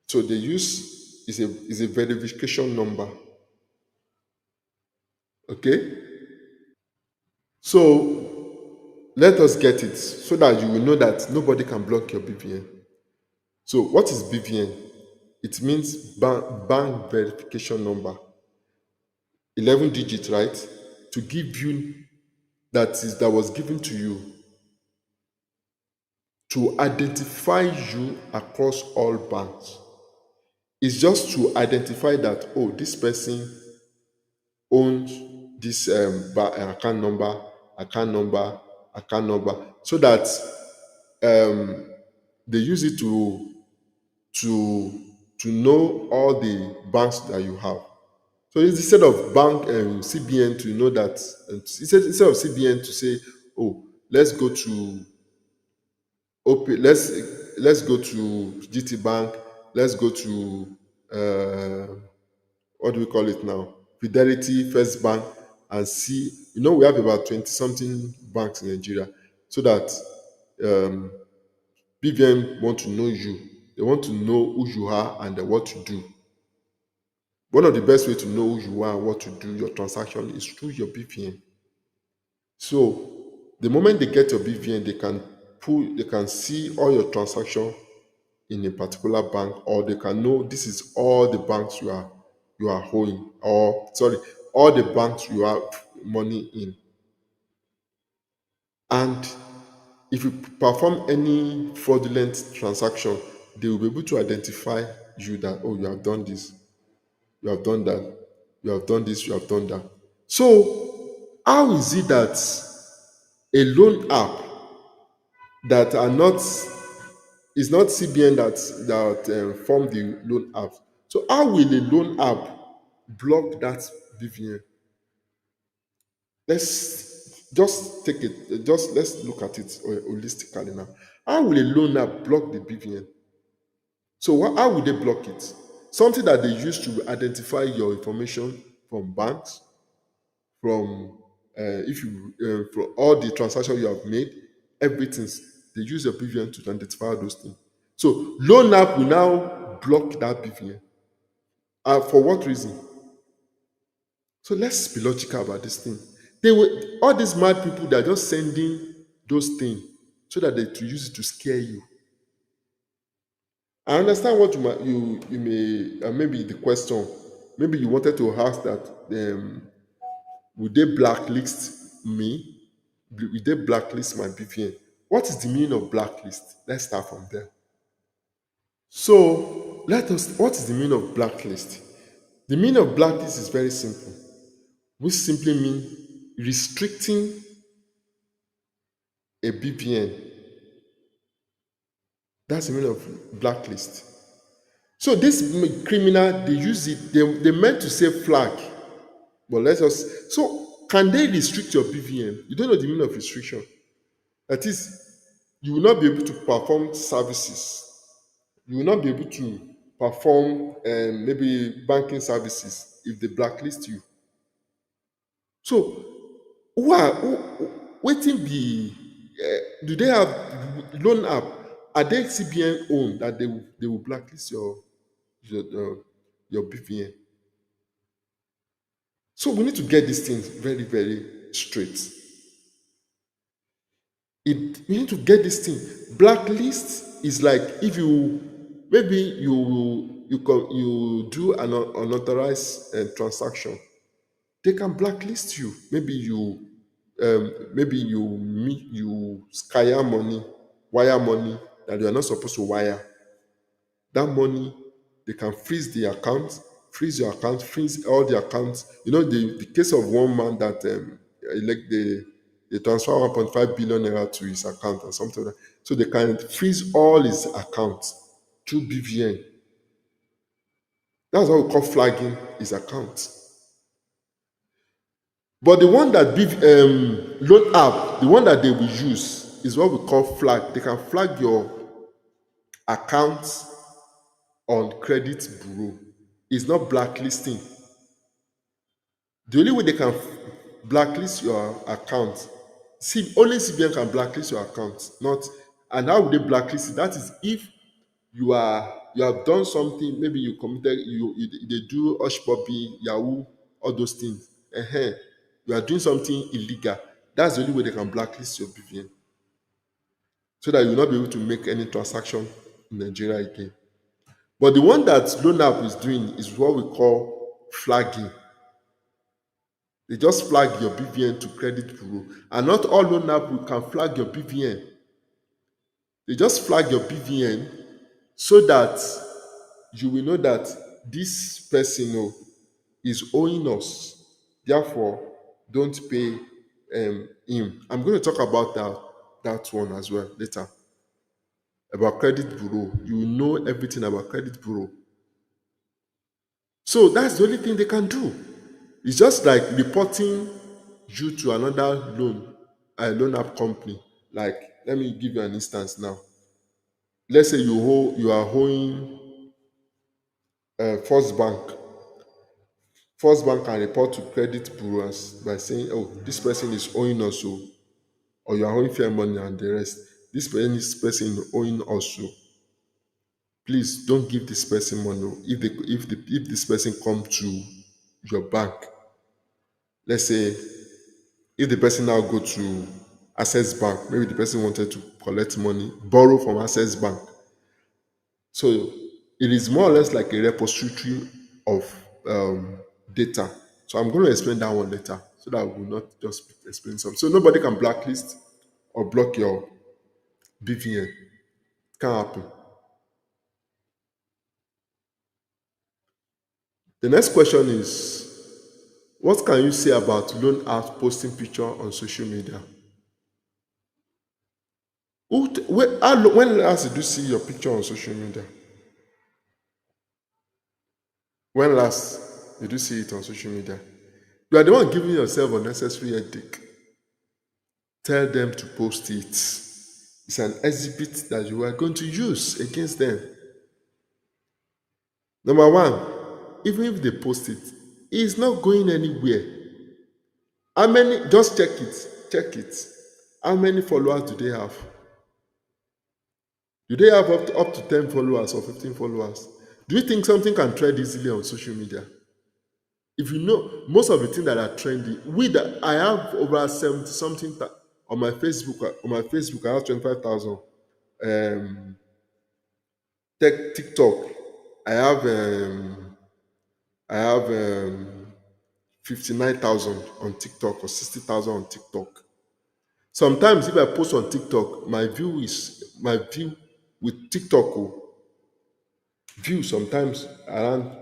So they use is a verification number. Okay? So let us get it so that you will know that nobody can block your BVN. So what is BVN? It means bank verification number. 11 digits, right? To give you that was given to you to identify you across all banks. It's just to identify that, oh, this person owns this account number, account number, account number, so that they use it to know all the banks that you have. So instead of bank CBN to know that, instead of CBN to say, oh, let's go to let's go to GT Bank, let's go to what do we call it now? Fidelity, First Bank, and see. We have about 20 something banks in Nigeria, so that um, BVN want to know you. They want to know who you are and what you do. One of the best way to know who you are and what to do your transaction is through your BVN. So the moment they get your BVN, they can see all your transaction in a particular bank, or they can know this is all the banks you are owing, or sorry, all the banks you have money in. And if you perform any fraudulent transaction, they will be able to identify you that, oh, you have done this, you have done that, you have done this, you have done that. So how is it that a loan app that are not is not CBN that form the loan app? So how will a loan app block that BVN? Let's look at it holistically now. How will a loan app block the BVN? So how will they block it? Something that they use to identify your information from banks, from if you from all the transactions you have made, everything. They use your BVN to identify those things. So loan app will now block that BVN. For what reason? So let's be logical about this thing. All these mad people, they're just sending those things so that they to use it to scare you. I understand what you may maybe the question. Maybe you wanted to ask that would they blacklist me? Will they blacklist my BVN? What is the meaning of blacklist? Let's start from there. So what is the meaning of blacklist? The meaning of blacklist is very simple, which simply means restricting a BVN. That's the meaning of blacklist. So this criminal, they use it, they meant to say flag, but let's just, so can they restrict your BVN? You don't know the meaning of restriction. That is, you will not be able to perform services. You will not be able to perform maybe banking services if they blacklist you. So waiting be do they have loan app? Are they CBN owned that they will blacklist your BVN? So we need to get these things very, very straight. We need to get this thing. Blacklist is like if you do an unauthorized transaction, they can blacklist you. Maybe you scare money, wire money that you are not supposed to wire. That money, they can freeze the account, freeze your account, freeze all the accounts. The case of one man that like they transfer 1.5 billion naira to his account or something like that. So they can freeze all his accounts through BVN. That's what we call flagging his account. But the one that loan app, the one that they will use is what we call flag. They can flag your account on credit bureau. It's not blacklisting. The only way they can blacklist your account, only CBN can blacklist your account. Not, and how would they blacklist it? That is if you have done something, maybe you committed, they do hush puppy, Yahoo, all those things. You are doing something illegal. That's the only way they can blacklist your BVN, so that you will not be able to make any transaction in Nigeria again. But the one that loan app is doing is what we call flagging. They just flag your BVN to credit bureau. And not all loan app can flag your BVN. They just flag your BVN so that you will know that this person is owing us. Therefore, don't pay him. I'm going to talk about that one as well later. About credit bureau. You will know everything about credit bureau. So that's the only thing they can do. It's just like reporting you to another loan app company. Like, let me give you an instance now. Let's say you are owing First Bank First bank can report to credit bureaus by saying, oh, this person is owing us, so, or you are owing fair money and the rest. This person is owing us, so please don't give this person money. If this person come to your bank, let's say if the person now go to access bank, maybe the person wanted to collect money, borrow from access bank. So it is more or less like a repository of data. So I'm going to explain that one later so that we will not just explain something. So nobody can blacklist or block your BVN. Can't happen. The next question is, what can you say about loan apps posting picture on social media? When last did you see your picture on social media? When last did you see it on social media? You are the one giving yourself unnecessary headache. Tell them to post it. It's an exhibit that you are going to use against them. Number one, even if they post it, it's not going anywhere. How many? Just check it. Check it. How many followers do they have? Do they have up to 10 followers or 15 followers? Do you think something can trend easily on social media? If you know most of the things that are trendy, I have over 70 something on my Facebook. On my Facebook, I have 25,000. Um, TikTok, I have 59,000 on TikTok or 60,000 on TikTok. Sometimes if I post on TikTok, my view with TikTok view sometimes around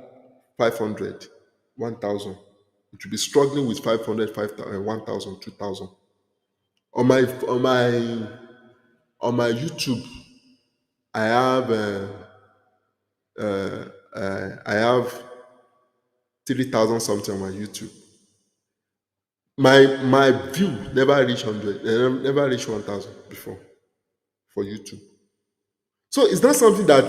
500, 1,000. It will be struggling with 500, 5,000, 1,000, 2,000. On my YouTube, I have I have 3,000 something on my YouTube. My view never reach 100, never reach 1,000 before for YouTube. So it's not something that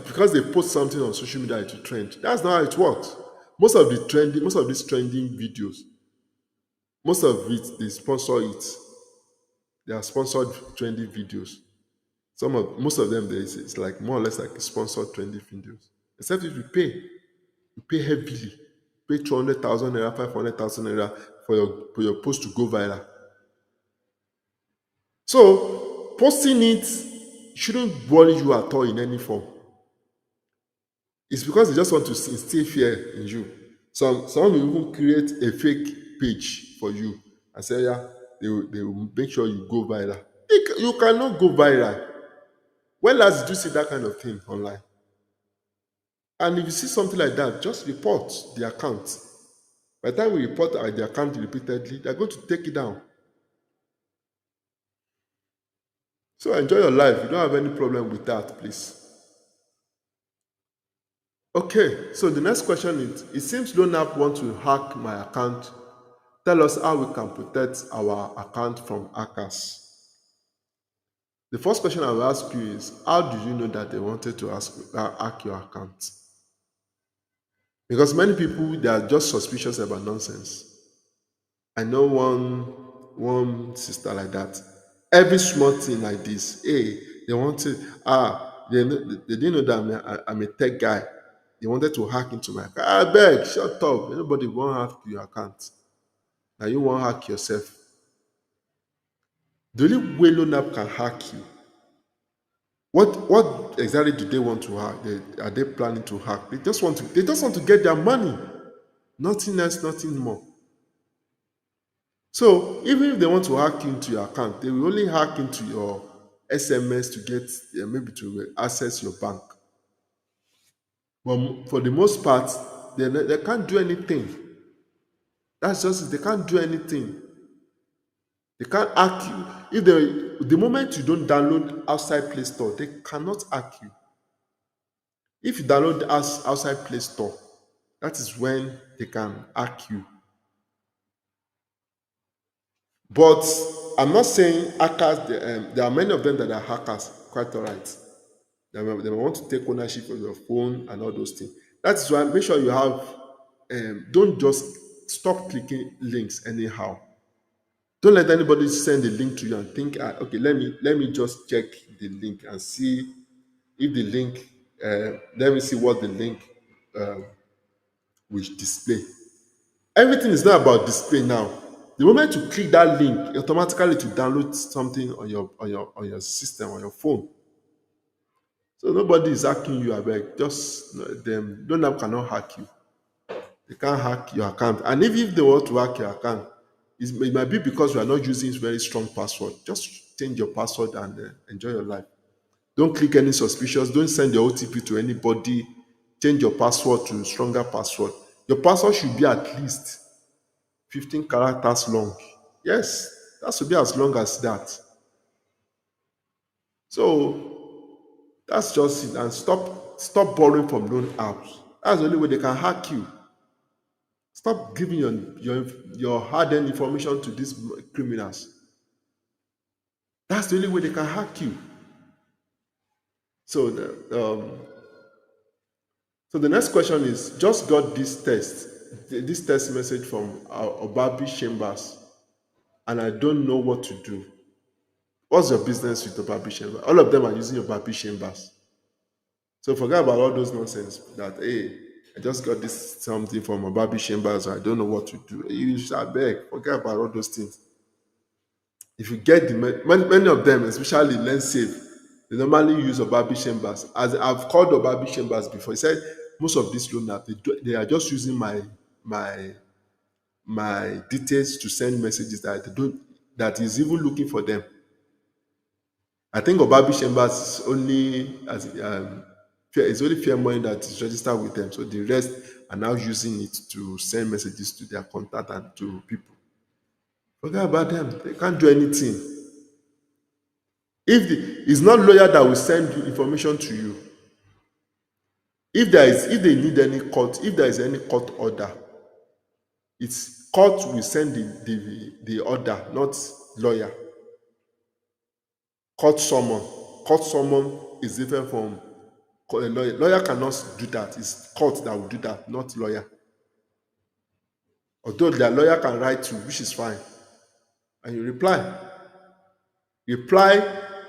because they post something on social media it will trend. That's not how it works. Most of these trending videos, most of it they sponsor it. They are sponsored trending videos. Most of them it's like more or less like sponsored trending videos. Except if you pay heavily, pay 200,000 naira, 500,000 naira for your post to go viral. So posting it shouldn't worry you at all in any form. It's because they just want to instill fear in you. Some will even create a fake page for you and say, yeah, they will make sure you go viral. You cannot go viral. When last did you see that kind of thing online? And if you see something like that, just report the account. By the time we report the account repeatedly, they're going to take it down. So enjoy your life. You don't have any problem with that, please. Okay, so the next question is, it seems Lonap want to hack my account. Tell us how we can protect our account from hackers. The first question I will ask you is, how do you know that they wanted to hack your account? Because many people, they are just suspicious about nonsense. I know one sister like that. Every small thing like this, hey, they wanted, they didn't know that I'm a tech guy. They wanted to hack into my account. I beg, shut up. Nobody won't hack your account. Now you won't hack yourself. The only way LoanApp can hack you. What exactly do they want to hack? Are they planning to hack? They just want to get their money. Nothing else, nothing more. So even if they want to hack into your account, they will only hack into your SMS to get maybe to access your bank. But for the most part, they can't do anything. That's just it. They can't do anything. They can't hack you. The moment you don't download outside Play Store, they cannot hack you. If you download outside Play Store, that is when they can hack you. But I'm not saying hackers, there are many of them that are hackers, quite all right. They may want to take ownership of your phone and all those things. That is why make sure you have don't just stop clicking links anyhow. Don't let anybody send a link to you and think, okay, let me just check the link and see if the link. Let me see what the link will display. Everything is not about display now. The moment you click that link, automatically to download something on your system, on your phone. So nobody is hacking you. I beg, just them. Don't cannot hack you. They can't hack your account. And if they want to hack your account, it might be because you are not using very strong password. Just change your password and enjoy your life. Don't click any suspicious. Don't send your OTP to anybody. Change your password to stronger password. Your password should be at least 15 characters long. Yes, that should be as long as that. So that's just it. And stop borrowing from loan apps. That's the only way they can hack you. Stop giving your hard-earned information to these criminals. That's the only way they can hack you. So the next question is: just got this text message from Obabi Chambers, and I don't know what to do. What's your business with Obabi Chambers? All of them are using Obabi Chambers. So forget about all those nonsense that, hey, I just got this something from Obabi Chambers, I don't know what to do. You should beg. Forget about all those things. If you get many of them, especially Lens Safe, they normally use Obabi Chambers. As I've called Obabi Chambers before, he said most of these loan apps they are just using my details to send messages that they don't that is even looking for them. I think Obabi Chambers is only it's only fair money that is registered with them. So the rest are now using it to send messages to their contact and to people. Forget about them. They can't do anything. It's not lawyer that will send you information to you. If they need any court, if there is any court order, it's court will send the order, not lawyer. Court summon is different from a lawyer. Lawyer cannot do that. It's court that will do that, not lawyer. Although their lawyer can write to, which is fine, and you reply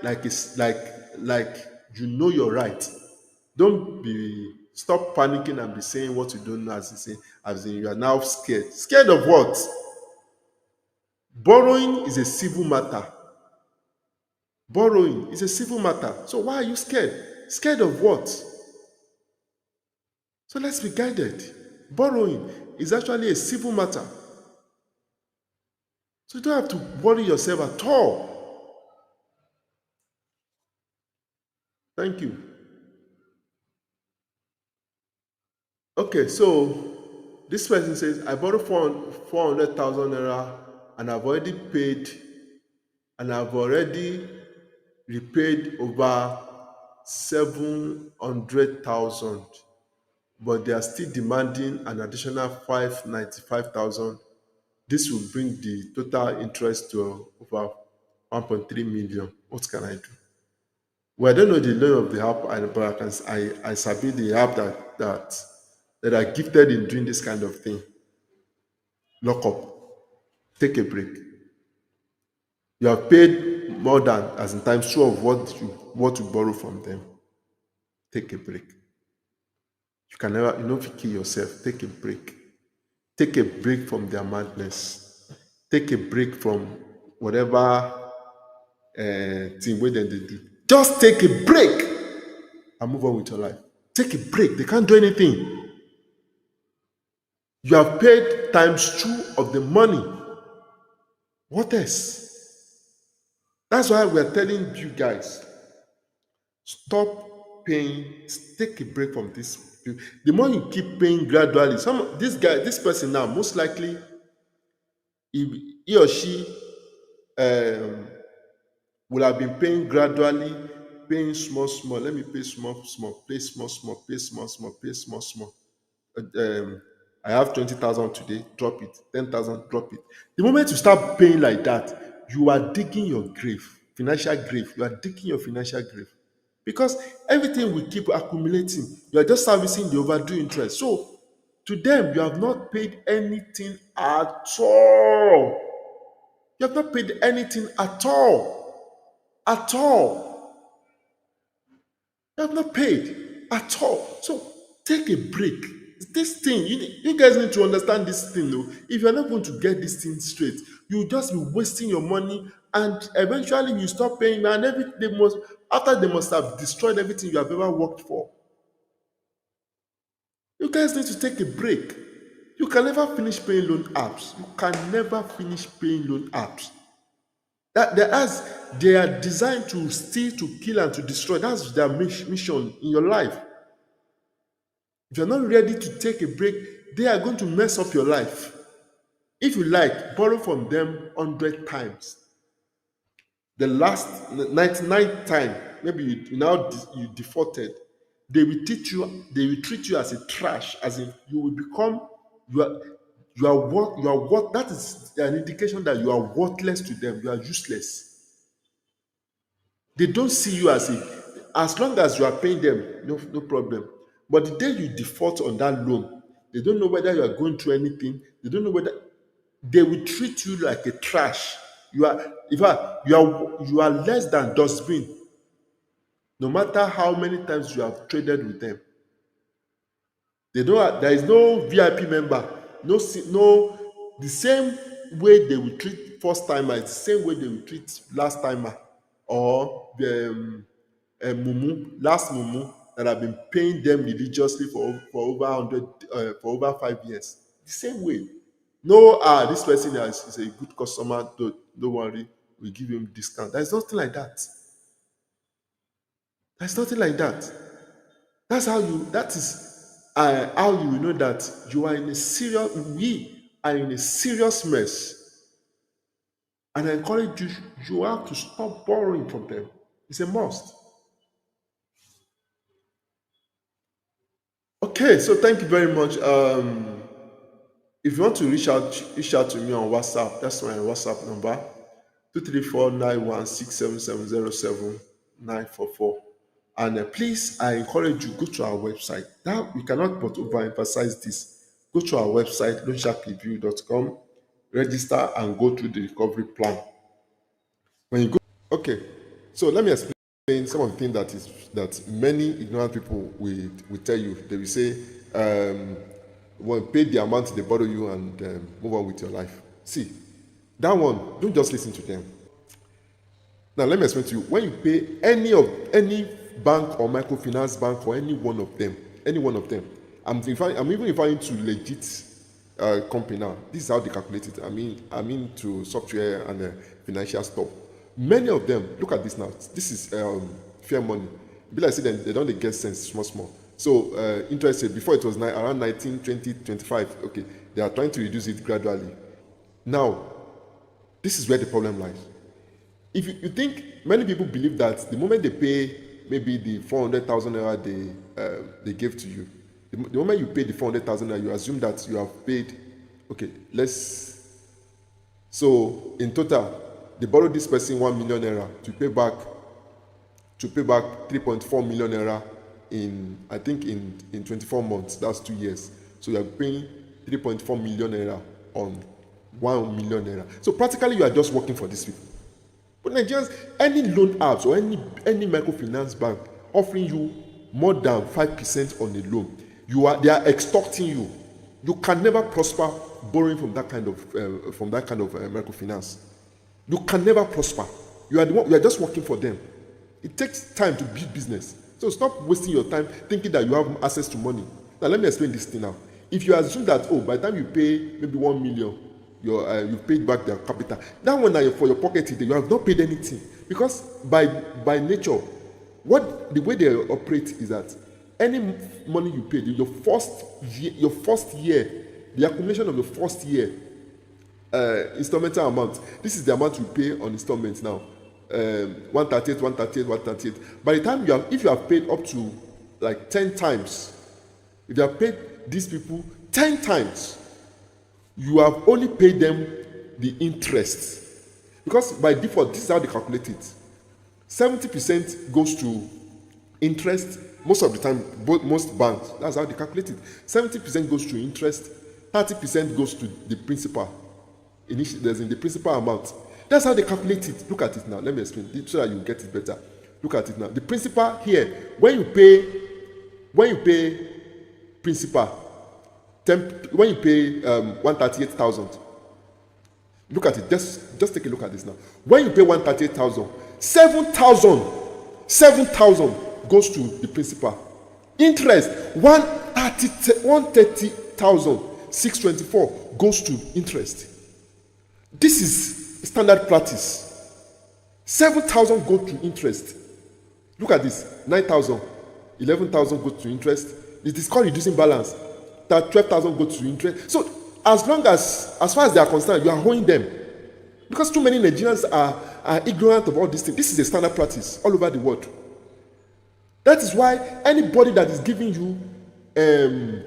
like it's like you know you're right. Don't stop panicking and be saying what you don't know, as in you are now scared. Scared of what? Borrowing is a civil matter. Borrowing is a civil matter. So why are you scared? Scared of what? So let's be guided. Borrowing is actually a civil matter. So you don't have to worry yourself at all. Thank you. Okay, so this person says, I borrowed 400,000 naira and I've already repaid over 700,000, but they are still demanding an additional 595,000. This will bring the total interest to over 1.3 million. What can I do? Well, I don't know the name of the app, but I sabi the app that are gifted in doing this kind of thing. Lock up. Take a break. You have paid more than as in times two of what you borrow from them. Take a break. You know if you kill yourself, take a break. Take a break from their madness. Take a break from whatever thing where they do. Just take a break and move on with your life. Take a break. They can't do anything. You have paid times two of the money. What else? That's why we're telling you guys, stop paying, take a break from this. The more you keep paying gradually, this person now, most likely, he or she will have been paying gradually, paying small. Let me pay small, pay small, pay small, pay small. I have 20,000 today, drop it. 10,000, drop it. The moment you start paying like that, you are digging your grave, financial grave. You are digging your financial grave. Because everything will keep accumulating. You are just servicing the overdue interest. So To them, you have not paid anything at all. You have not paid anything at all. At all. You have not paid at all. So take a break. This thing, you guys need to understand this thing. Though. If you're not going to get this thing straight, you'll just be wasting your money, and eventually you stop paying, and after they must have destroyed everything you have ever worked for. You guys need to take a break. You can never finish paying loan apps. You can never finish paying loan apps. They are designed to steal, to kill, and to destroy. That's their mission in your life. If you're not ready to take a break, they are going to mess up your life. If you like, borrow from them 100 times. The last 99th time, maybe you defaulted, they will treat you as a trash, as in you will become you are what that is an indication that you are worthless to them, you are useless. They don't see you as long as you are paying them, no problem. But the day you default on that loan, they don't know whether you are going through anything. They don't know whether they will treat you like a trash. You are, in fact, you are less than dustbin. No matter how many times you have traded with them, there is no VIP member. No, the same way they will treat first timer is the same way they will treat last timer or the last mumu that have been paying them religiously for over 100 for over 5 years. The same way. No, this person is a good customer. Don't worry, we give him discount. There's nothing like that. There's nothing like that. That is how you know that we are in a serious mess. And I encourage you have to stop borrowing from them. It's a must. Okay, so thank you very much. If you want to reach out to me on WhatsApp, that's my WhatsApp number, 2349167707944. And please, I encourage you, go to our website. Now, we cannot but overemphasize this. Go to our website, loansharkreview.com, register, and go through the recovery plan. When you go, okay, so let me explain some of the things that many ignorant people will tell you. They will say, well, pay the amount they borrow you and move on with your life. See, that one, don't just listen to them. Now, let me explain to you. When you pay any bank or microfinance bank or any one of them, I'm even referring to legit company now. This is how they calculate it. I mean to software and financial stuff. Many of them, look at this now. This is fair money. Be like say they don't get sense small. So interest rate before it was around 19, 20, 25. Okay, they are trying to reduce it gradually. Now, this is where the problem lies. If you think many people believe that the moment they pay maybe the 400,000 naira they gave to you, the moment you pay the 400,000 naira, you assume that you have paid. Okay, so in total, they borrowed this person 1 million naira to pay back 3.4 million naira in 24 months. That's 2 years. So you are paying 3.4 million naira on 1 million naira. So practically you are just working for these people. But Nigerians, any loan apps or any microfinance bank offering you more than 5% on a loan, they are extorting you. You can never prosper borrowing from that kind of microfinance. You can never prosper. You are just working for them. It takes time to build business. So stop wasting your time thinking that you have access to money. Now let me explain this thing now. If you assume that by the time you pay maybe 1 million, you've paid back their capital. That one now for your pocket, you have not paid anything. Because by nature, the way they operate is that any money you paid, your first year, the accumulation of the first year installmental amount, this is the amount you pay on installments now. 138. By the time if you have paid up to like 10 times, if you have paid these people 10 times, you have only paid them the interest. Because by default, this is how they calculate it. 70% goes to interest, Most of the time, most banks, that's how they calculate it. 70% goes to interest, 30% goes to the principal. There's in the principal amount. That's how they calculate it. Look at it now. Let me explain it so that you get it better. Look at it now. The principal here, when you pay principal, when you pay 138,000. Look at it. Just take a look at this now. When you pay 138,000, 7,000 goes to the principal. Interest 130,624 goes to interest. This is standard practice. 7,000 go to interest. Look at this. 9,000, 11,000 go to interest. It is called reducing balance. That 12,000 go to interest. So as far as they are concerned, you are owing them. Because too many Nigerians are ignorant of all these things. This is a standard practice all over the world. That is why anybody that is giving you 9%,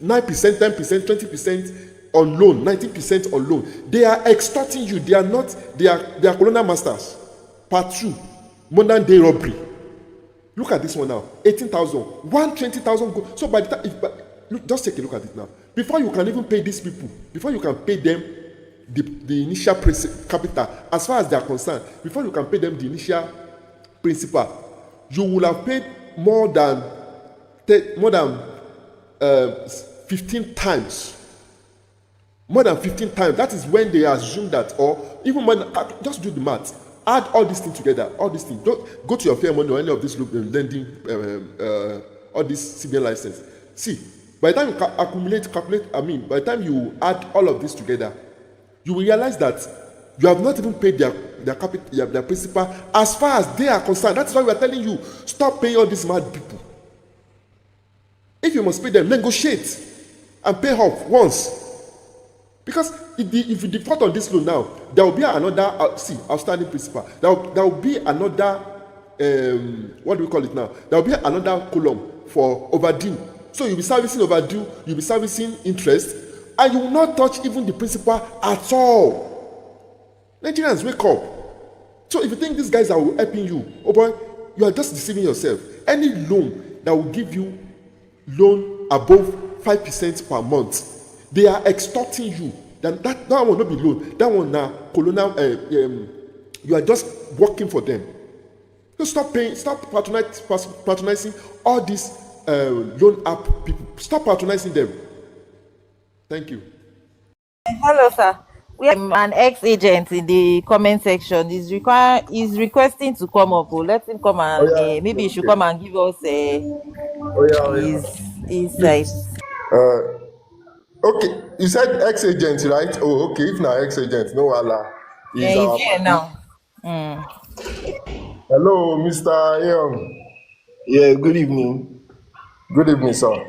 10%, 20% on loan, 19% on loan, they are extorting you. They are colonial masters. Part 2, modern day robbery. Look at this one now. 18,000, 120,000 go. So by the time, look, just take a look at it now. Before you can even pay these people, before you can pay them the initial capital, as far as they are concerned, before you can pay them the initial principal, you will have paid more than 15 times. More than 15 times. That is when they assume that, or even when, just do the math. Add all these things together. All these things. Don't go to your fair money or any of this lending, all this CBN license. See, by the time you calculate, by the time you add all of this together, you will realize that you have not even paid their capital, their principal, as far as they are concerned. That's why we are telling you, stop paying all these mad people. If you must pay them, negotiate and pay off once. Because if you default on this loan now, there will be another outstanding principal. There will be another what do we call it now? There will be another column for overdue. So you'll be servicing overdue, you'll be servicing interest, and you will not touch even the principal at all. Nigerians, wake up. So if you think these guys are helping you, oh boy, you are just deceiving yourself. Any loan that will give you loan above 5% per month, they are extorting you. That one will not be loan. That one now, colonial. You are just working for them. So stop paying. Stop patronizing all these loan app people. Stop patronizing them. Thank you. Hello, sir. We have an ex-agent in the comment section. He's requesting to come up. Let him come and maybe he should come and give us his insights. Okay, you said ex-agent, right? Oh, okay. If not ex-agent, no Allah. Yeah, he's here now. Hello, Mr. Ayon. Yeah, good evening. Good evening, sir.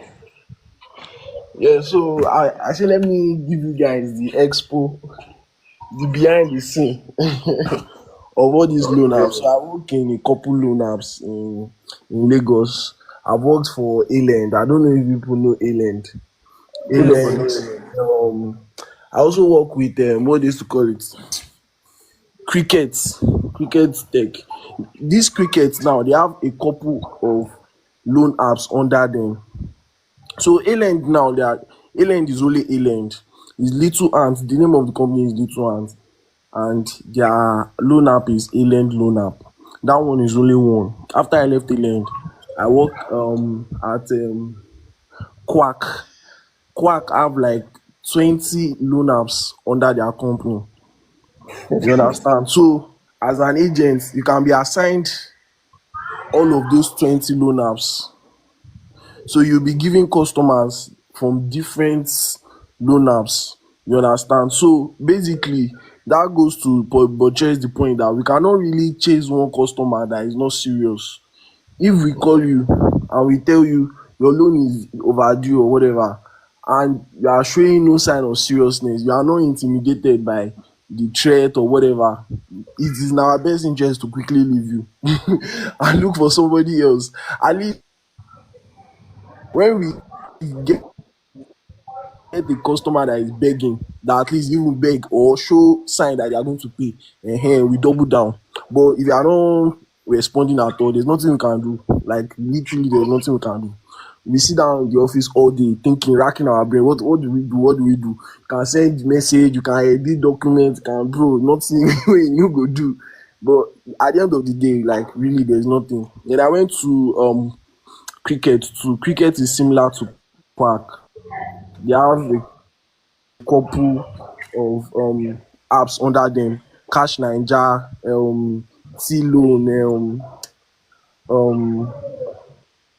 Yeah, so I said let me give you guys the expo, the behind the scene of all these loan apps. So I work in a couple loan apps in Lagos. I've worked for Aland. I don't know if people know Aland. I also work with what they used to call it, cricket tech. These crickets now, they have a couple of loan apps under them. So Aland now, Aland is only Aland. It's Little Ant. The name of the company is Little Ant, and their loan app is Aland Loan App. That one is only one. After I left Aland, I work at Quack. Quack have like 20 loan apps under their company. You understand? So as an agent, you can be assigned all of those 20 loan apps. So you'll be giving customers from different loan apps. You understand? So basically, that goes to buttress the point that we cannot really chase one customer that is not serious. If we call you and we tell you your loan is overdue or whatever, and you are showing no sign of seriousness, you are not intimidated by the threat or whatever, it is in our best interest to quickly leave you and look for somebody else. At least when we get a customer that is begging, that at least even beg or show sign that they are going to pay, we double down. But if you are not responding at all, there's nothing we can do. Like literally, there's nothing we can do. We sit down in the office all day thinking, racking our brain. What do we do? What do we do? You can send message, you can edit document, you can bro, nothing you go do. But at the end of the day, like really, there's nothing. Then I went to cricket too. Cricket is similar to park. They have a couple of apps under them. Cash Ninja, T Loan, um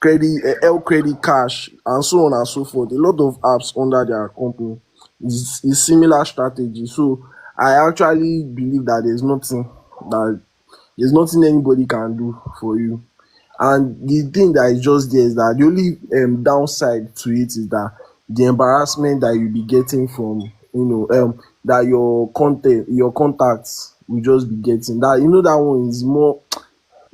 credit, L credit cash, and so on and so forth. A lot of apps under their company is similar strategy. So I actually believe that that there's nothing anybody can do for you. And the thing that is just there is that the only downside to it is that the embarrassment that you'll be getting from that your contacts will just be getting that that one is more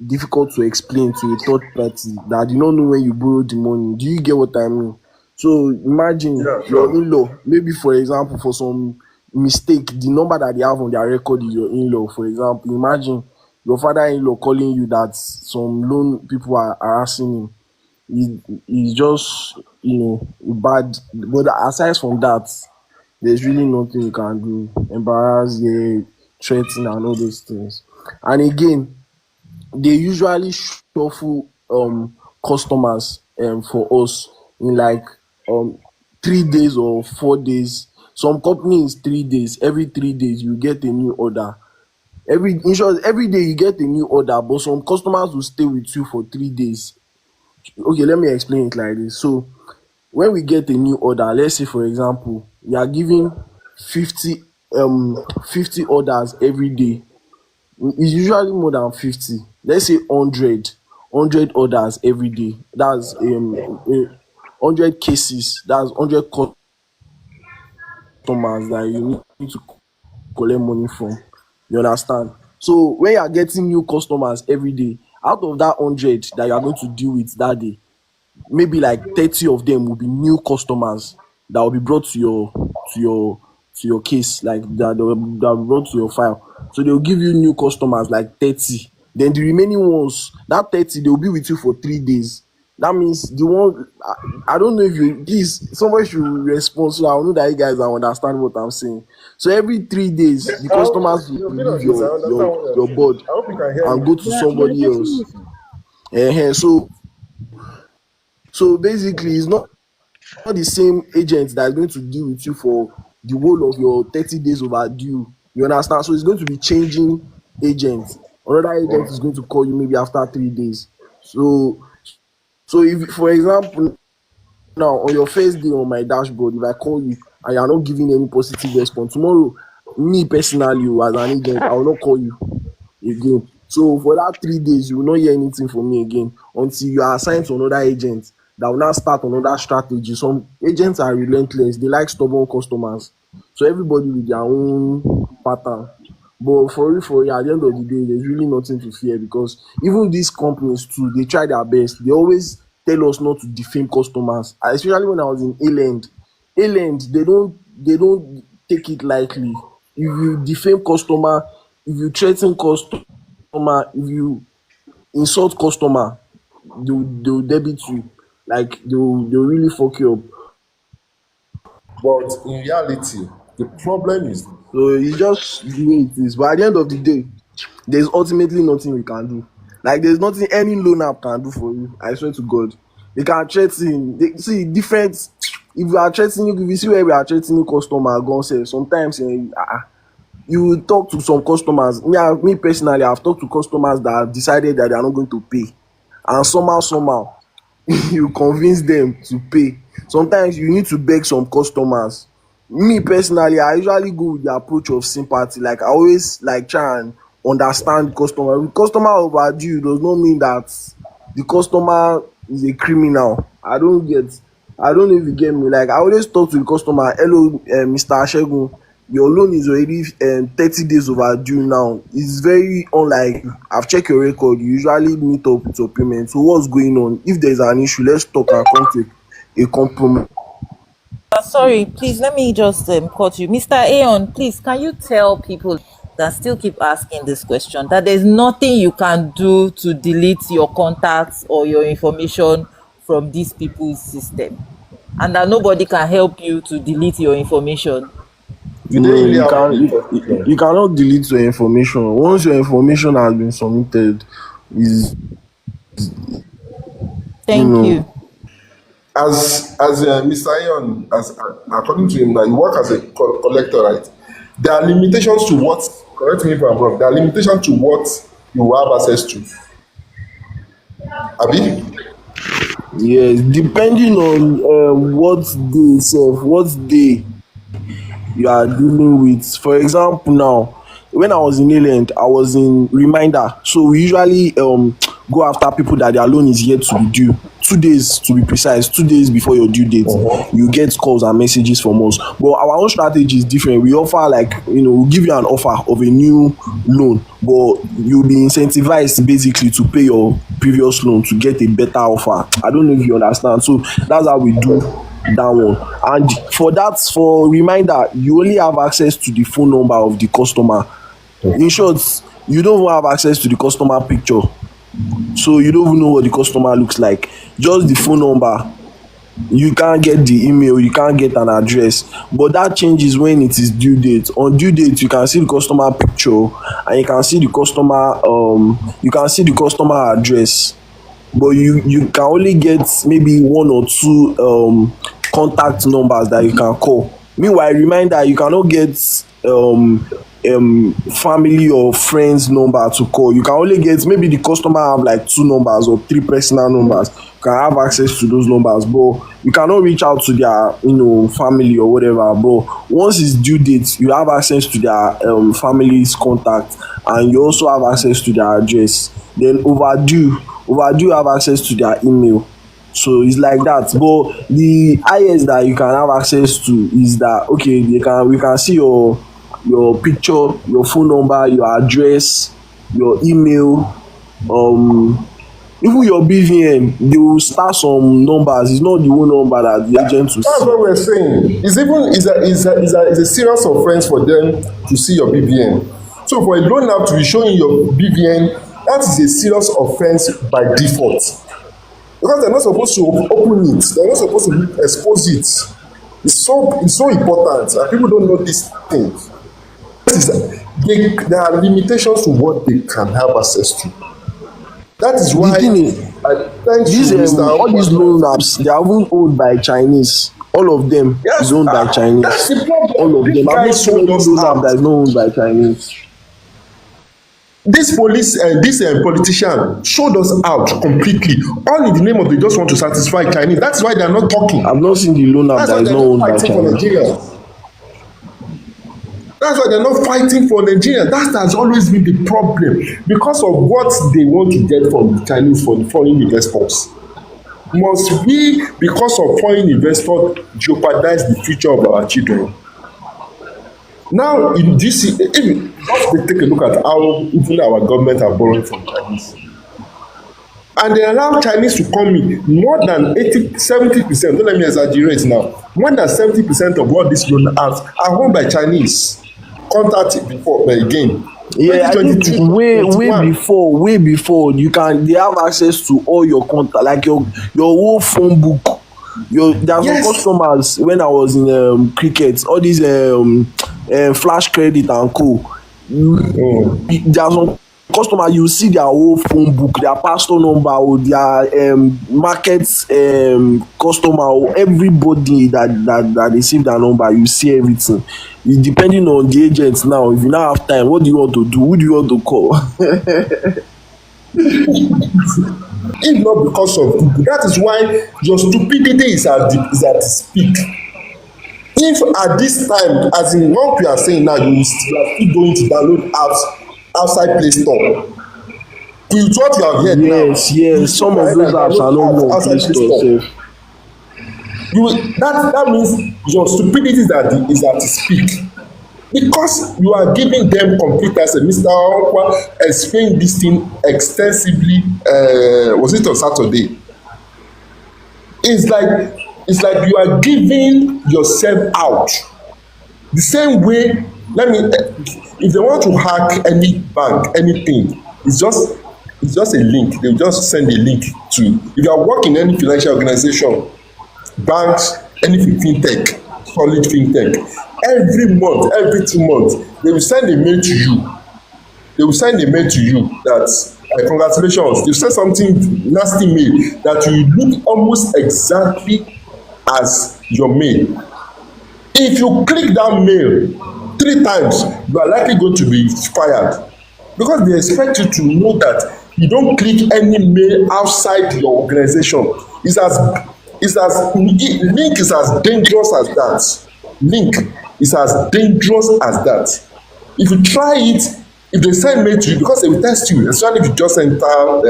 difficult to explain to a third party that you don't know when you borrow the money. Do you get what I mean? So imagine Yeah, your sure. in-law, maybe for example, for some mistake, the number that they have on their record is your in-law. For example, imagine your father-in-law calling you that some loan people are harassing him. It's just bad. But aside from that, there's really nothing you can do. Embarrass, yeah, threaten, and all those things. And again, they usually shuffle customers for us in like um 3 days or 4 days. Some companies 3 days. Every 3 days you get a new order. In short, every day you get a new order, but some customers will stay with you for 3 days. Okay, let me explain it like this. So when we get a new order, let's say for example, we are giving 50 50 orders every day. It's usually more than 50. Let's say 100 orders every day. That's 100 cases. That's 100 customers that you need to collect money from. You understand? So when you are getting new customers every day, out of that 100 that you are going to deal with that day, maybe like 30 of them will be new customers that will be brought to your case, like that will be brought to your file. So they'll give you new customers like 30. Then the remaining ones, that 30, they'll be with you for 3 days. That means the one I don't know if you please somebody should respond so I know that you guys understand what I'm saying. So every 3 days, Yeah, the customers will been leave on this. I understand what you're your saying. board I hope you can hear and go me. to Yeah, you're somebody getting else. you, sir. So basically, it's not the same agent that is going to deal with you for the whole of your 30 days overdue. You understand? So it's going to be changing agents. Another agent is going to call you maybe after 3 days. So if for example now on your first day on my dashboard, if I call you and you are not giving any positive response, tomorrow, me personally as an agent, I will not call you again. So for that 3 days, you will not hear anything from me again until you are assigned to another agent that will now start another strategy. Some agents are relentless, they like stubborn customers. So everybody with their own pattern. But for real, at the end of the day, there's really nothing to fear because even these companies too, they try their best. They always tell us not to defame customers. Especially when I was in A-Lend, they don't take it lightly. If you defame customer, if you threaten customer, if you insult customer, they will debit you. Like they will really fuck you up. But in reality, the problem is So it's just the way it is. But at the end of the day, there's ultimately nothing we can do. Like there's nothing any loan app can do for you. I swear to God. They can threaten. They see different. If you are threatening, if you see where we are threatening customer, go say sometimes you will talk to some customers. Me personally, I've talked to customers that have decided that they are not going to pay, and somehow you convince them to pay. Sometimes you need to beg some customers. Me personally, I usually go with the approach of sympathy. Like I always like try and understand customer. With customer overdue does not mean that the customer is a criminal. I don't know if you get me. Like I always talk to the customer, hello, Mr. Ashegun, your loan is already 30 days overdue now. It's very unlike you. I've checked your record. You usually meet up with your payment. So what's going on? If there's an issue, let's talk and come to a compromise. Sorry, please let me just cut you. Mr. Aon, please, can you tell people? than still keep asking this question, that there's nothing you can do to delete your contacts or your information from these people's system, and that nobody can help you to delete your information. Do they No, really you have can the you information? cannot delete your information. Once your information has been submitted, is you Thank know you. As Mr. Ion, according to him, now you work as a collector, right? There are limitations to what. Correct me if I'm wrong. There are limitations to what you have access to. Abi? yes, depending on what day self, what day you are dealing with. For example, now when I was in Ireland, I was in reminder. So we usually go after people that their loan is yet to be due. 2 days to be precise, 2 days before your due date, you get calls and messages from us. But our own strategy is different. We offer, like, we give you an offer of a new loan, but you'll be incentivized basically to pay your previous loan to get a better offer. I don't know if you understand. So that's how we do that one. And for that, for reminder, you only have access to the phone number of the customer. In short, you don't even have access to the customer picture, so you don't even know what the customer looks like. Just the phone number. You can't get the email, you can't get an address. But that changes when it is due date. On due date, you can see the customer picture, and you can see the customer address. But you can only get maybe one or two contact numbers that you can call. Meanwhile, reminder, you cannot get family or friends number to call. You can only get, maybe the customer have like two numbers or three personal numbers. You can have access to those numbers, but you cannot reach out to their family or whatever. But once it's due date, you have access to their family's contact, and you also have access to their address. Then overdue have access to their email. So it's like that. But the highest that you can have access to is that, okay, we can see your picture, your phone number, your address, your email, even your BVN. They will start some numbers. It's not the whole number that the agent will That's see. what we're saying. It's a serious offense for them to see your BVN. So for a loan app to be showing your BVN, that is a serious offense by default. Because they're not supposed to open it. They're not supposed to expose it. It's so important, and people don't know these things. There are limitations to what they can have access to. That is The why thing is, thanks these to Mr. all these Okwa. loan apps, they are even owned by Chinese. All of them is Yes, owned by that's Chinese. the problem. All of This them. I've guy not seen sold any us loan app out. that is not owned by Chinese. This police and this politician showed us out completely, all in the name of they just want to satisfy Chinese. That's why they are not talking. I've not seen the loan app That's that why is they're not not owned by fighting for Chinese. Nigeria. That's why they're not fighting for Nigeria. That has always been the problem because of what they want to get from the Chinese, for the foreign investors. Must we, because of foreign investors, jeopardize the future of our children? Now, in this, if just take a look at how even our government are borrowing from Chinese, and they allow Chinese to come in, more than 70%, don't let me exaggerate now, more than 70% of all these loan apps are owned by Chinese. Contact before, but again, Yeah, I think 2022, way before they have access to all your contact, like your whole phone book. There are some yes, customers when I was in cricket, all these flash credit and co. There are some customers, you see their whole phone book, their pastor number, or their market customer, or everybody that receive their number, you see everything. It depending on the agent. Now, if you now have time, what do you want to do? Who do you want to call? if not because of Google. That is why your stupidity is at its peak. If at this time, as in what we are saying now, you are still going to download apps outside Play Store, with what you have heard now, Yes, some of those apps are not more on Play Store sef. That means your stupidity is at its peak, because you are giving them complete access. Mr. Okwa explained this thing extensively. Was it on Saturday? It's like you are giving yourself out the same way let me if they want to hack any bank, anything, it's just a link. They just send a link to, if you are working in any financial organization, banks, any fintech, solid fintech, every month, every 2 months, they will send a mail to you. They will send a mail to you that congratulations, you send something nasty mail that you look almost exactly as your mail. If you click that mail 3 times, you are likely going to be fired, because they expect you to know that you don't click any mail outside your organization. Link is as dangerous as that. Link is as dangerous as that. If you try it, if they send mail to you, because they will test you, especially if you just enter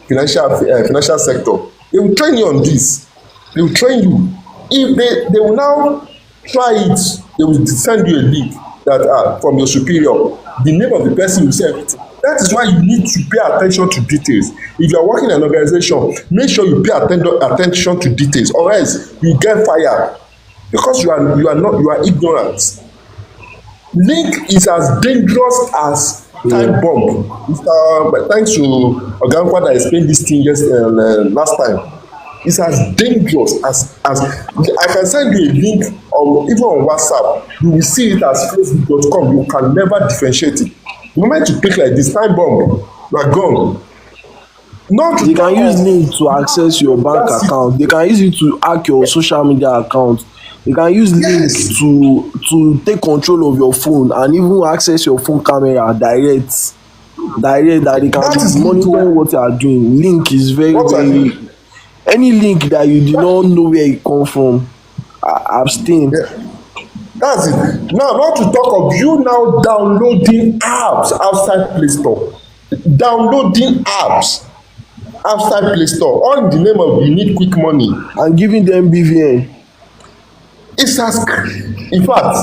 financial sector, they will train you on this. They will train you. If they will now try it, they will send you a link that from your superior, the name of the person will say everything. That is why you need to pay attention to details. If you are working in an organization, make sure you pay attention to details, or else you get fired, because you are ignorant. Link is as dangerous as time bomb. Thanks to Ogankwa that explained this thing last time. It's as dangerous as I can send you a link, or even on WhatsApp, you will see it as facebook.com. You can never differentiate it. The moment you click like this, time bomb, you are gone. They can use link to access your bank account. They can use it to hack your social media account. They can use link to take control of your phone and even access your phone camera direct that they can monitor what you are doing. Link is very any link that you do not know where it come from, abstain. That's it. Now, not to talk of you now downloading apps outside Play Store. Downloading apps outside Play Store, all in the name of you need quick money. And giving them BVN. It's as, in fact,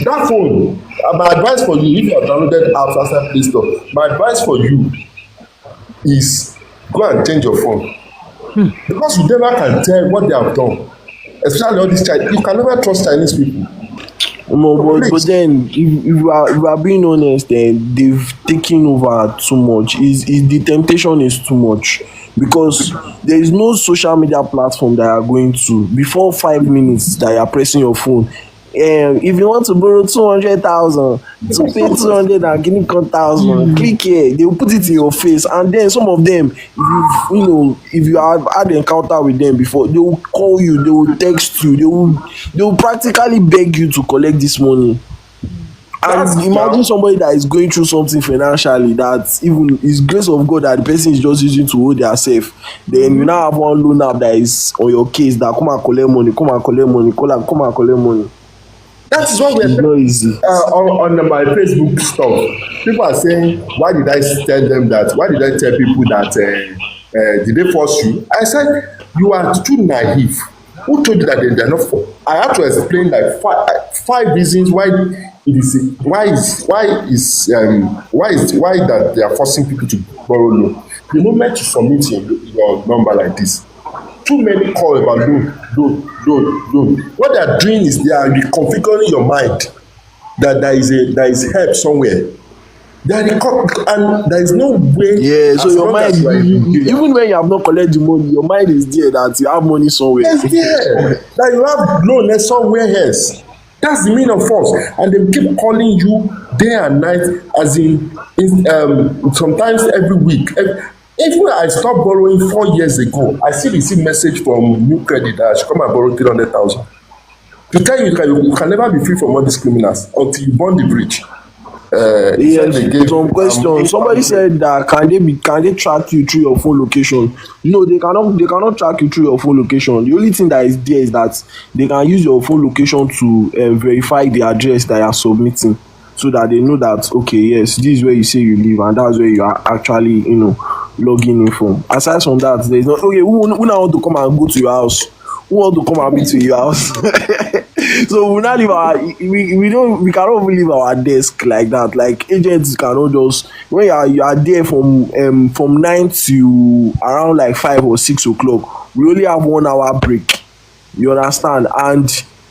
that phone, my advice for you, if you have downloaded apps outside Play Store, my advice for you is go and change your phone. Because you never can tell what they have done. Especially all these Chinese, you can never trust Chinese people. But then, if you are being honest, they've taken over too much. The temptation is too much, because there is no social media platform that you are going to before 5 minutes that you are pressing your phone. If you want to borrow 200,000 to pay 200 and give 1,000, click here. They will put it in your face, and then some of them, if you have had an encounter with them before, they will call you, they will text you, they will practically beg you to collect this money. And imagine somebody that is going through something financially, that even is grace of God that the person is just using to hold theirself. Then you now have one loan app that is on your case that come and collect money, come and collect money, come and collect money. That is what we are not easy. On my Facebook stuff. People are saying, why did I tell them that? Why did I tell people that? Did they force you? I said, you are too naive. Who told you that they are not for? I have to explain like five reasons why it is why that they are forcing people to borrow loan. The moment you submit your number like this, too many call about loan. What they are doing is they are reconfiguring your mind that there is help somewhere. And there is no way. Yeah, so your mind, even when you have not collected the money, your mind is there that you have money somewhere. It's there that you have loan somewhere else. That's the meaning of force, and they keep calling you day and night, as in sometimes every week. Even I stopped borrowing 4 years ago, I still receive message from New Credit that I should come and borrow 300,000. To tell you can never be free from all these criminals until you burn the bridge. Yes, some question. Somebody said that can they track you through your phone location? No, they cannot track you through your phone location. The only thing that is there is that they can use your phone location to verify the address that you are submitting, so that they know that, okay, yes, this is where you say you live, and that's where you are actually logging in from. Aside from that, there is not, okay, who now want to come and go to your house? Who want to come and meet to your house? So we not leave we cannot even leave our desk like that. Like, agents cannot just, when you are there from 9 to around like 5 or 6 o'clock, we only have 1 hour break. You understand? And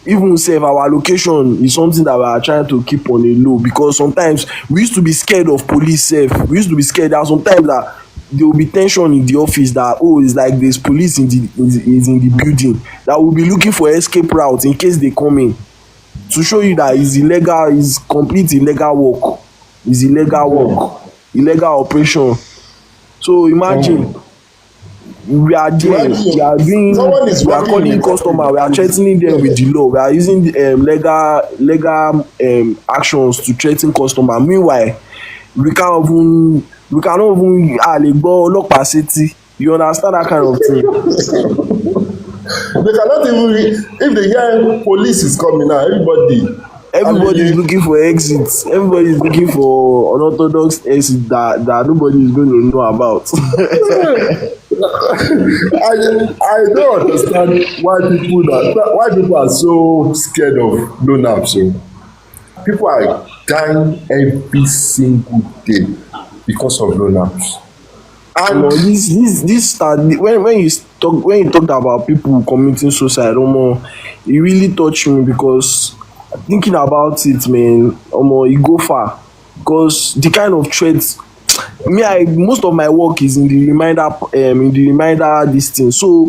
even sef our location is something that we are trying to keep on a low, because sometimes we used to be scared of police sef. We used to be scared that sometimes that there will be ten sion in the office, that oh, it's like there's police in the is in the building, that will be looking for escape route in case they come in, to show you that is illegal, is complete illegal work, is illegal work, illegal operation. So imagine, we are there, we Imagine are doing, someone is we are working in calling the office customer, we are and threatening them with the law, we are using legal actions to threaten customer. Meanwhile, we cannot even a lè gbọ́ ọlọ́pàá sétí. You understand that kind of thing? they cannot even if they hear police is coming now, everybody. Everybody is And looking for exits, everybody is looking for unorthodox exit that nobody is going to know about. I don't understand why people are so scared of loan apps. So people are dying every single day because of loan apps. And Omo, this start when you talked about people committing suicide, omo, e really touch me, because thinking about it, man, omo, e go far, because the kind of threats, me, I most of my work is in the reminder this thing. So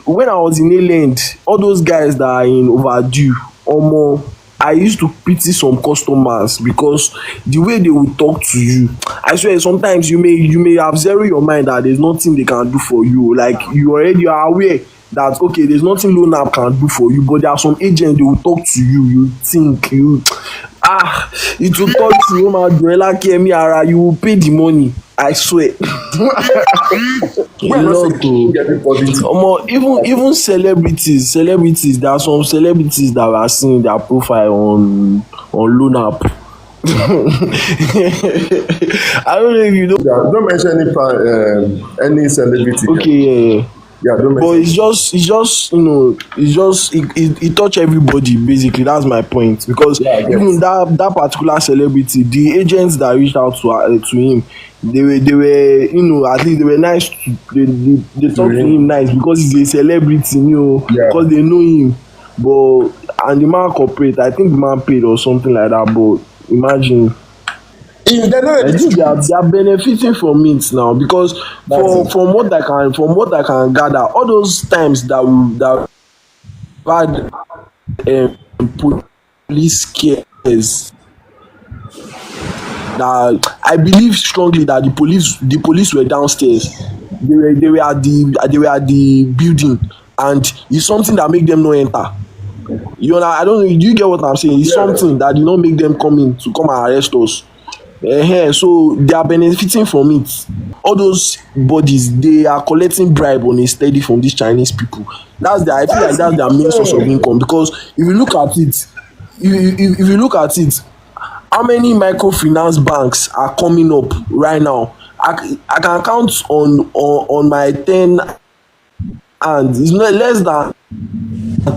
when I was in Ireland, all those guys that are in overdue, omo, I used to pity some customers, because the way they would talk to you, I swear sometimes you may have zero your mind that there's nothing they can do for you, like you are aware that okay, there's nothing loan app can do for you, but there are some agents, they will talk to you, you think you it will talk to you, ma Joella Kemi Ara, you will pay the money, I swear. A we are not saying lot people o. getting positive. Omo, even celebrities, there are some celebrities that we are seeing their profile on loan app. I don't know if you know. Yeah, don't mention any celebrity here. Okay, yeah, yeah. Yeah, don't But mention. it's just it touch everybody basically. That's my point, because Yeah, I even get. that particular celebrity, the agents that reached out to him, they were at least they were nice to, they To talked to him him. nice, because he's a celebrity, Yeah. because they know him. But and the man cooperate, I think the man paid or something like that. But imagine, If they're not I ready to think do it, they are benefiting from it now, because that's it. from what I can gather, all those times that we had police scares, that I believe strongly that the police were downstairs, they were at the building, and it's something that make them no enter. I don't know, do you get what I'm saying? It's Yeah. something that did not make them come in to come and arrest us. So they are benefiting from it. All those bodies, they are collecting bribe on a steady from these Chinese people. I feel like That's that's their main source of income, because if you look at it, if you look at it, how many microfinance banks are coming up right now? I can count on my 10 hands. It's not less than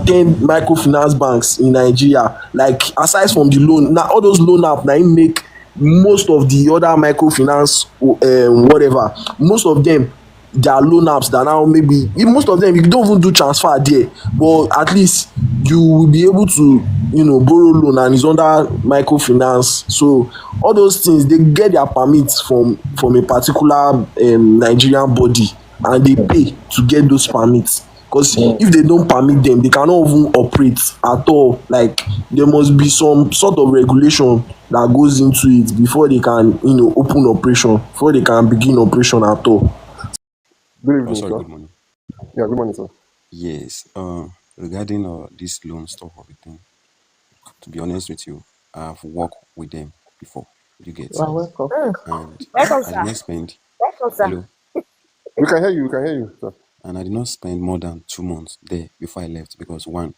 10 microfinance banks in Nigeria. Like, aside from the loan, now all those loan app na im make most of the other microfinance whatever, most of them, their loan apps that now, maybe if most of them you don't even do transfer there, but at least you will be able to borrow loan, and it's under microfinance. So all those things, they get their permits from a particular Nigerian body, and they pay to get those permits, because if they don't permit them, they cannot even operate at all. Like, there must be some sort of regulation that goes into it before they can open operation, before they can begin operation at all. Good Oh, evening, sorry, sir. good morning. Yeah, good morning, sir. Yes, regarding this loan stuff of a thing, to be honest with you, I've worked with them before. You get, You are welcome. and Welcome, I did sir. not spend, Welcome, sir. hello, We can hear you. We can hear you, sir. and I did not spend more than 2 months there before I left, because one,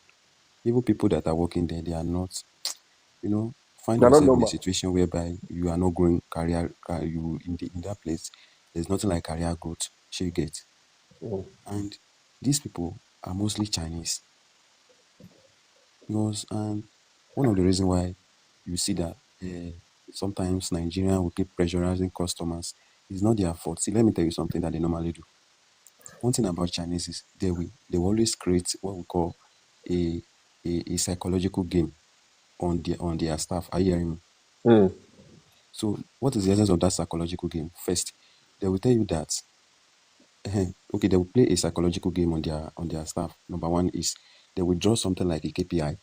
even people that are working there, they are not, find They're not yourself in a normal. situation whereby you are not growing you in that place. There's nothing like career growth. You get, Mm. and these people are mostly Chinese. Because one of the reasons why you see that sometimes Nigerian will keep pressurizing customers is not their fault. See, let me tell you something that they normally do. One thing about Chinese is they will always create what we call a a psychological game on their staff. Are you hearing me? Hmm. So what is the essence of that psychological game? First, they will tell you that okay, they will play a psychological game on their staff. Number one is they will draw something like a KPI.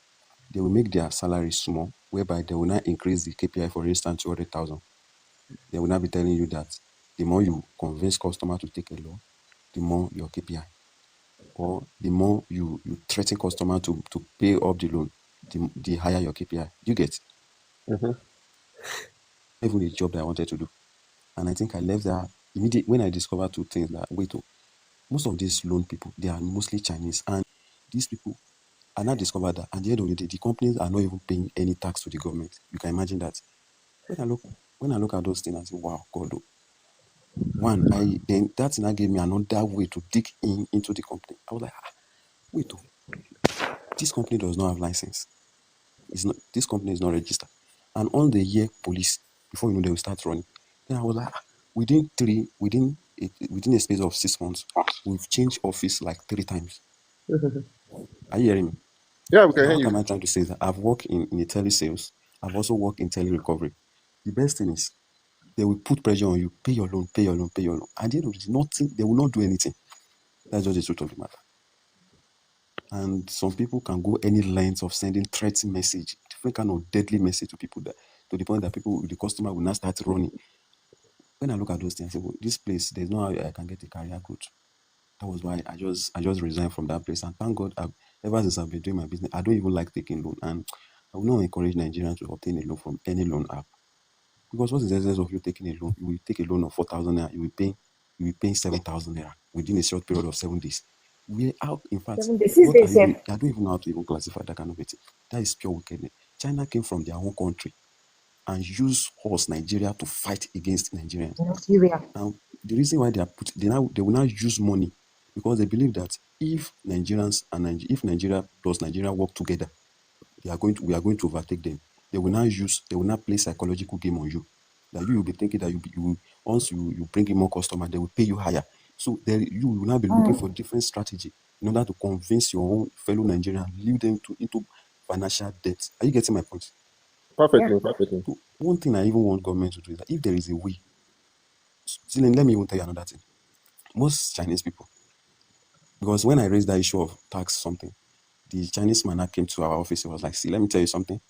They will make their salary small, whereby they will not increase the KPI, for instance, 200,000. They will not be telling you that the more you convince customer to take a loan, the more your KPI. Or the more you threaten customer to pay up the loan, the higher your KPI. Do you get? Even a job that I wanted to do. And I think I left that immediately when I discovered two things that wait, oh, most of these loan people, they are mostly Chinese. And these people, I now discovered that at the end of the day, the companies are not even paying any tax to the government. You can imagine that. When I look when I look at those things, I say, wow, God, oh. One, I then that thing gave me another way to dig into the company. I was like, wait, oh, this company does not have license. It's not this company is not registered. And on the year police, before you know they will start running. Then I was like, within a space of 6 months, we've changed office like 3 times. Are you hearing me? Yeah, we can So hear what am you. I trying to say is that I've worked in a telesales. I've also worked in tele recovery. The best thing is they will put pressure on you, pay your loan, pay your loan, pay your loan. At the end of the day, nothing, they will not do anything. That's just the truth of the matter. And some people can go any length of sending threat message, different kind of deadly message to people that to the point that people, the customer will not start running. When I look at those things, I say, well, this place, there's no how I can get a career growth. That was why I just resigned from that place. And thank God, ever since I've been doing my business, I don't even like taking loan. And I will not encourage Nigerians to obtain a loan from any loan app. Because what is the essence of you taking a loan? You will take a loan of 4,000 naira, you will pay 7,000 naira within a short period of 7 days. We are in fact, 7 days, 6 what are days, you sef. doing? I don't even know how to even classify that kind of thing. That is pure wickedness. China came from their own country and used us, Nigeria, to fight against Nigerians. Nigeria. And the reason why they will now use money because they believe that if Nigerians and if Nigeria plus Nigeria work together, we are going to overtake them. They will now play psychological game on you. That you will be thinking that once you bring in more customers, they will pay you higher. So there you will now be looking for different strategy in order to convince your own fellow Nigerians, lead them into financial debt. Are you getting my point? Yeah. Perfectly, perfectly. So one thing I even want government to do is that if there is a way, let me even tell you another thing. Most Chinese people, because when I raised that issue of tax something, the Chinese man that came to our office, he was like, see, let me tell you something.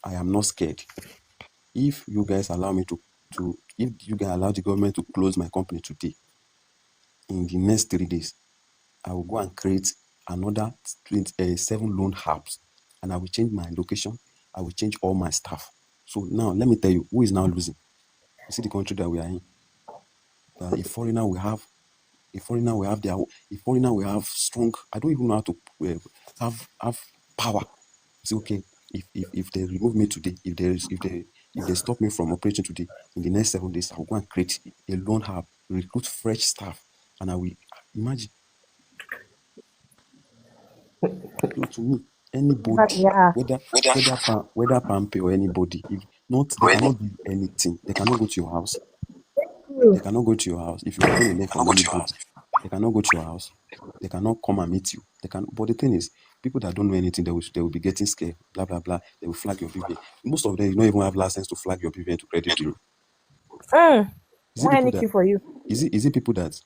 I am not scared. If you guys allow me if you guys allow the government to close my company today, in the next 3 days, I will go and create another 7 loan apps and I will change my location. I will change all my staff. So now let me tell you, who is now losing? You see the country that we are in. That a foreigner will have a foreigner will have strong. I don't even know how to have power. Say okay, if they remove me today, if they stop me from operating today, in the next 7 days, I will go and create a loan hub, recruit fresh staff, and I will imagine. So to me, But anybody, yeah. whether Pampe or anybody, if not, they cannot do anything. They cannot go to your house. They cannot go to your house. If you obtain a loan from anybody, they cannot go to your house. They cannot come and meet you. They can. But the thing is, people that don't know anything, they will be getting scared. Blah blah blah. They will flag your BVN. Most of them, you don't even have license to flag your BVN to credit bureau. Is it Why people NQ that? for you? Is it people that?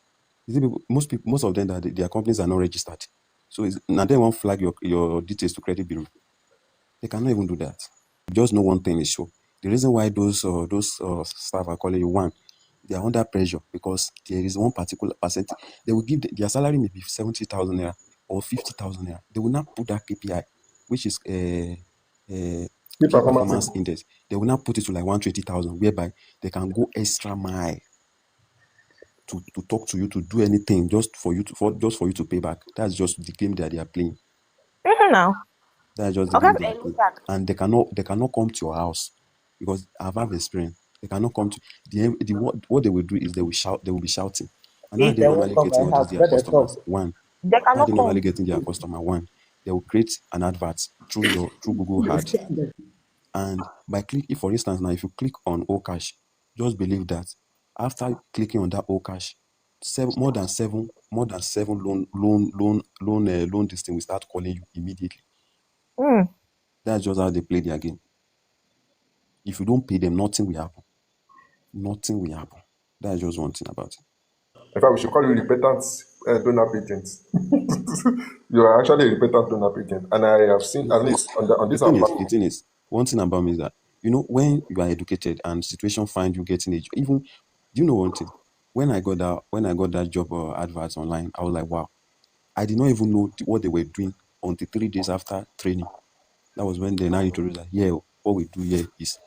Is it people? Most of them that their companies are not registered. So now they won't flag your details to credit bureau. They cannot even do that. Just know one thing is sure. The reason why those staff are calling you one, they are under pressure because there is one particular percentage. They will give their salary may be 70,000 naira or 50,000 naira. They will not put that KPI, which is uh, Keep key performance. performance index. They will not put it to like 120,000, whereby they can go extra mile to talk to you to do anything just for you to pay back. That's just the game that they are playing. Now. That's just the Okay, game they are look playing. back. And they cannot come to your house because I've had experience. They cannot come to what they will do is they will be shouting. And how are If they they won't normally come getting my all these house, their let them customers? come. One, They how are cannot they normally come. getting their customer? One, they will create an advert through Google Ad. And by if for instance now if you click on Okash, just believe that after clicking on that Okash, more than seven loan this thing will start calling you immediately. Mm. That's just how they play their game. If you don't pay them, nothing will happen. Nothing will happen. That's just one thing about it. In fact, we should call you repentant donor agent. You are actually a repentant donor agent, and I have seen at No, least on the this thing our is, the platform. thing is, one thing about me is that when you are educated and situation find you getting a job, even do you know one thing? When I got that job adverts online, I was like, wow. I did not even know what they were doing until 3 days after training. That was when they now introduced that, yeah, what we do here is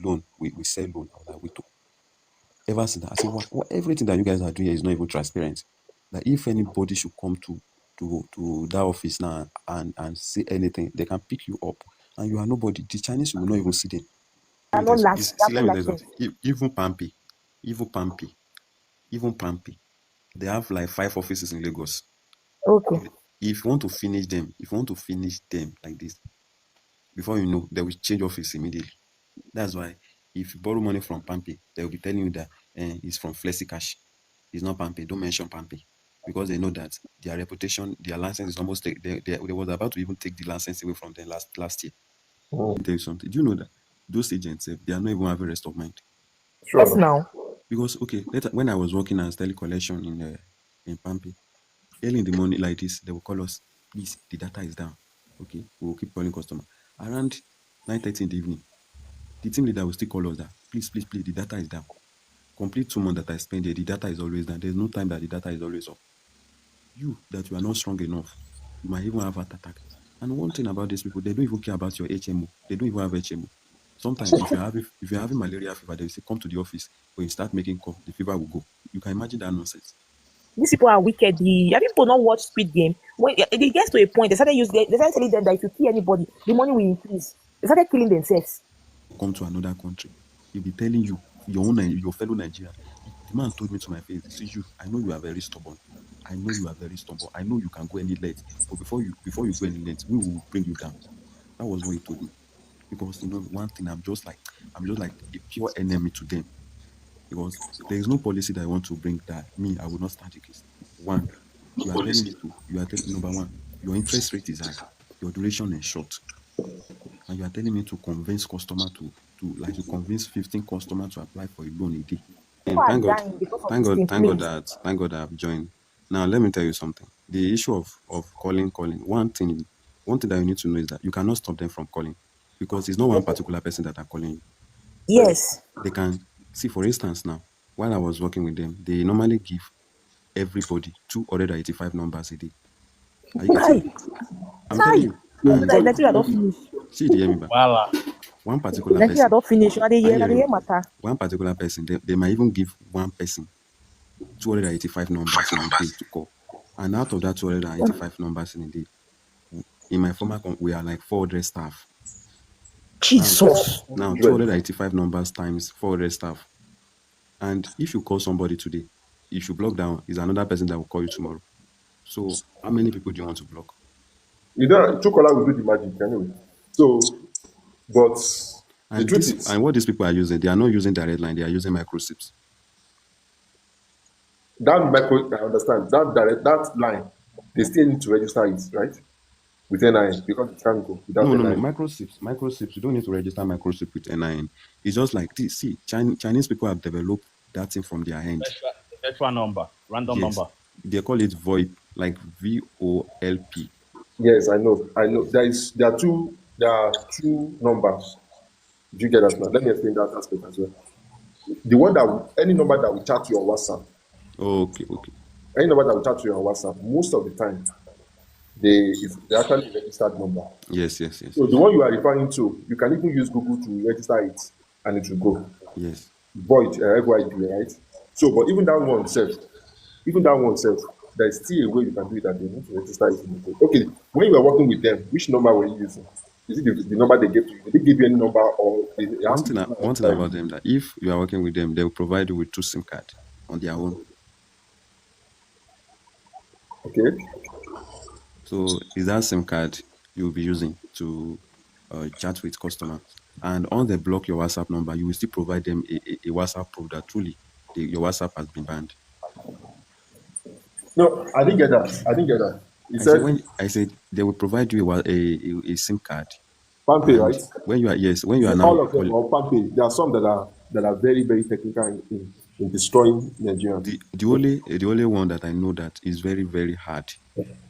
loan. We sell loan. I was like, wait, ever since that, I said, wow, everything that you guys are doing here is not even transparent. That if anybody should come to that office now and say anything, they can pick you up and you are nobody. The Chinese will not even see them. Let Are me tell not you something. last. They are See, let not me tell you licensed. something. Even Pampi, even Pampi, even Pampi, they have like 5 offices in Lagos. Okay. If you want to finish them, if you want to finish them like this, before you know, they will change office immediately. That's why if you borrow money from Pampi, they will be telling you that it's from Flexi Cash. It's not Pampi. Don't mention Pampi. Because they know that their reputation, their license is almost they was about to even take the license away from them last year. Let me tell you something. Do you know that those agents, they are not even having rest of mind? Sure. Yes, No. now. Because okay, later when I was working as telecollection in Pampi, early in the morning like this, they will call us, please, the data is down. Okay, we will keep calling customer. Around 9:30 in the evening, the team leader will still call us that, please, please, please, the data is down. Complete 2 months that I spent there, the data is always down. There's no time that the data is always up. You, that you are not strong enough, you might even have heart attack. And one thing about these people, they don't even care about your HMO. They don't even have HMO. Sometimes if you're having malaria fever, they will say, come to the office. When you start making call, the fever will go. You can imagine that nonsense. These people are wicked. Have people not watched Squid Game? When it gets to a point, they started telling them that if you kill anybody, the money will increase. They started killing themselves. Come to another country, he'll be telling you, your fellow Nigerian. The man told me to my face, he says, you, I know you are very stubborn. I know you are very stubborn. I know you can go any length, but before you go any length, we will bring you down. That was what he told me. Because one thing, I'm just like a pure enemy to them. Because there is no policy that I want to bring that me, I will not stand against. One, number one, your interest rate is high, your duration is short, and you are telling me to convince customer to convince 15 customers to apply for a loan a day. People And are thank God, dying because of thank this God, thing, thank God please. that I've joined. Now let me tell you something. The issue of calling. One thing that you need to know is that you cannot stop them from calling, because it's not one particular person that are calling you. Yes. They can see, for instance, now while I was working with them, they normally give everybody 285 numbers a day. Are you getting Hi. me? I'm telling Hi. you. They will And call Nigeria don't you. finish. see, the hear me back. Voila. One particular Nigeria person, don't finish. Are they are here? you Are they hearing me? here matter? One particular person, they might even give one person 285 numbers in a day to call. And out of that 285 numbers in a day, in my former we are like 400 staff. Now, Jesus. now 100. 285 numbers times 400 staff. And if you call somebody today, if you block down, is another person that will call you tomorrow. So how many people do you want to block? You know, Chocolate will do the magic anyway. So, but the And truth this is, and what these people are using, they are not using direct line, they are using microsips. that micro, I understand that direct that line, they still need to register it, right? With NI because it can't go without No, no, no. NI. Microsips. You don't need to register microsip with NIN. It's just like this. See, Chinese people have developed that thing from their hand. Virtual number, random Yes, number. they call it VoIP, like VOLP. Yes, I know. I know. There are two numbers. Do you get that now? Let me explain that aspect as well. The one that any number that will chat to you on WhatsApp, Okay, okay. any number that will chat to you on WhatsApp, most of the time they actually registered number. Yes, yes, yes, So the yes, one you are referring to, you can even use Google to register it, and it will go. yes. Void, VYD, right? So, but even that one self, there is still a way you can do it, and they need to register it in the code. Okay, when you were working with them, which number were you using? Is it the number they gave to you? Did they give you any number, or it has One to thing, be one thing about them, that if you are working with them, they will provide you with 2 SIM card on their own. okay? So is that SIM card you will be using to chat with customers. And on they block your WhatsApp number, you will still provide them a WhatsApp proof that truly your WhatsApp has been banned. No, I didn't get that. I didn't get that. You I said said when I said they will provide you a SIM card, PalmPay, and right? when you are yes, when you Is are it now all of them or PalmPay? There are some that are very, very technical in destroying Nigerians. the only one that I know that is very very hard,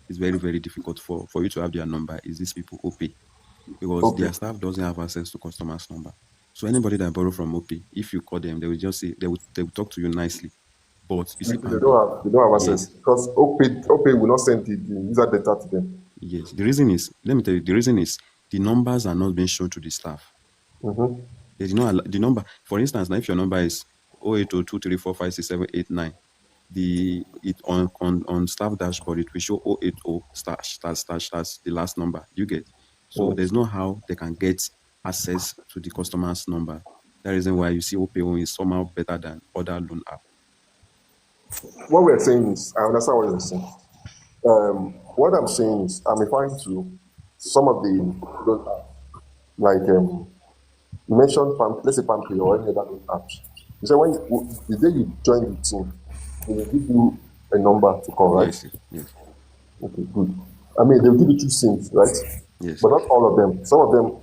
is very very difficult for you to have their number is these people OP, because Okay. their staff doesn't have access to customers' number. So anybody that borrow from OP, if you call them, they will just say they will talk to you nicely. But you see PalmPay, They don't have access yes, because OPay will not send the user data to them. yes. The reason is, let me tell you, the reason is the numbers are not being shown to the staff. Mm-hmm. They did not allow, the number, for instance, now if your number is 08023456789, the it on staff dashboard it will show 080 slash the last number. You get, so there's no how they can get access to the customer's number. That reason why you see OPO is somehow better than other loan app. What we're saying is, I understand what you're saying. What I'm saying is, I'm referring to some of the loan apps, like you mentioned, let's say PalmPay or any other loan apps. You said the day you join the team, they will give you a number to call, right? Yes, yes, Okay, good. I mean, they'll give you two SIMs, right? yes. But not all of them. Some of them,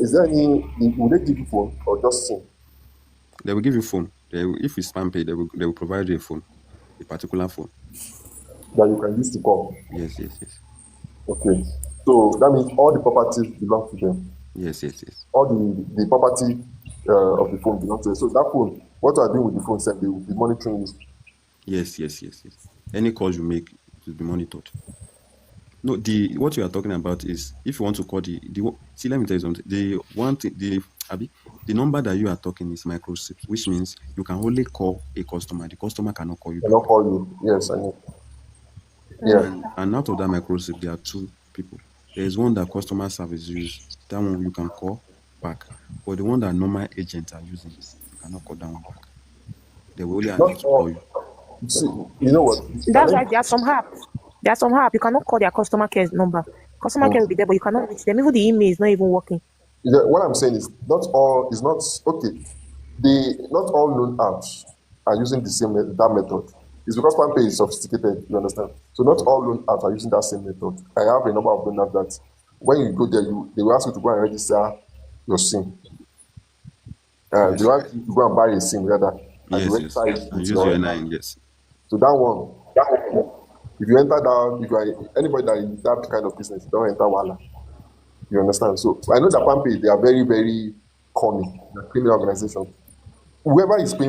is there any, will they give you phone or just SIM They will give you phone. If it's spam pay, they will provide you a phone, a particular phone. that you can use to call? Yes, yes, yes, Okay. So that means all the properties belong to them. yes, yes, yes, All the property of the phone belongs to them. So that phone, what you are doing with the phone, said they will be monitoring you. yes, yes, yes, yes. Any calls you make, it will be monitored. No, the what you are talking about is if you want to call see, let me tell you something. The one thing, the number that you are talking is microchips, which means you can only call a customer. The customer cannot call you They back. will not call you. Yes, I know. Yeah. And out of that microchip, there are two people. There is one that customer service use. That one you can call back. But the one that normal agents are using, you cannot call that one back. They will only allow Not to call you. all. See, you know what? That's why there are some apps. There are some apps you cannot call their customer care number. Customer care will be there, but you cannot reach them. Even the email is not even working. What I'm saying is not all is not okay. Not all loan apps are using the same that method. It's because PalmPay is sophisticated, you understand? So not all loan apps are using that same method. I have a number of loan apps that when you go there, they will ask you to go and register your SIM. They Yes, want you to go and buy a SIM rather, and you yes, yes. register it And with use your your NIN, yes. so that one, if you enter that, if you are anybody that is that kind of business, don't enter Wala. You understand? So I know that PalmPay, they are very, very corny, they're criminal organization. Whoever is paying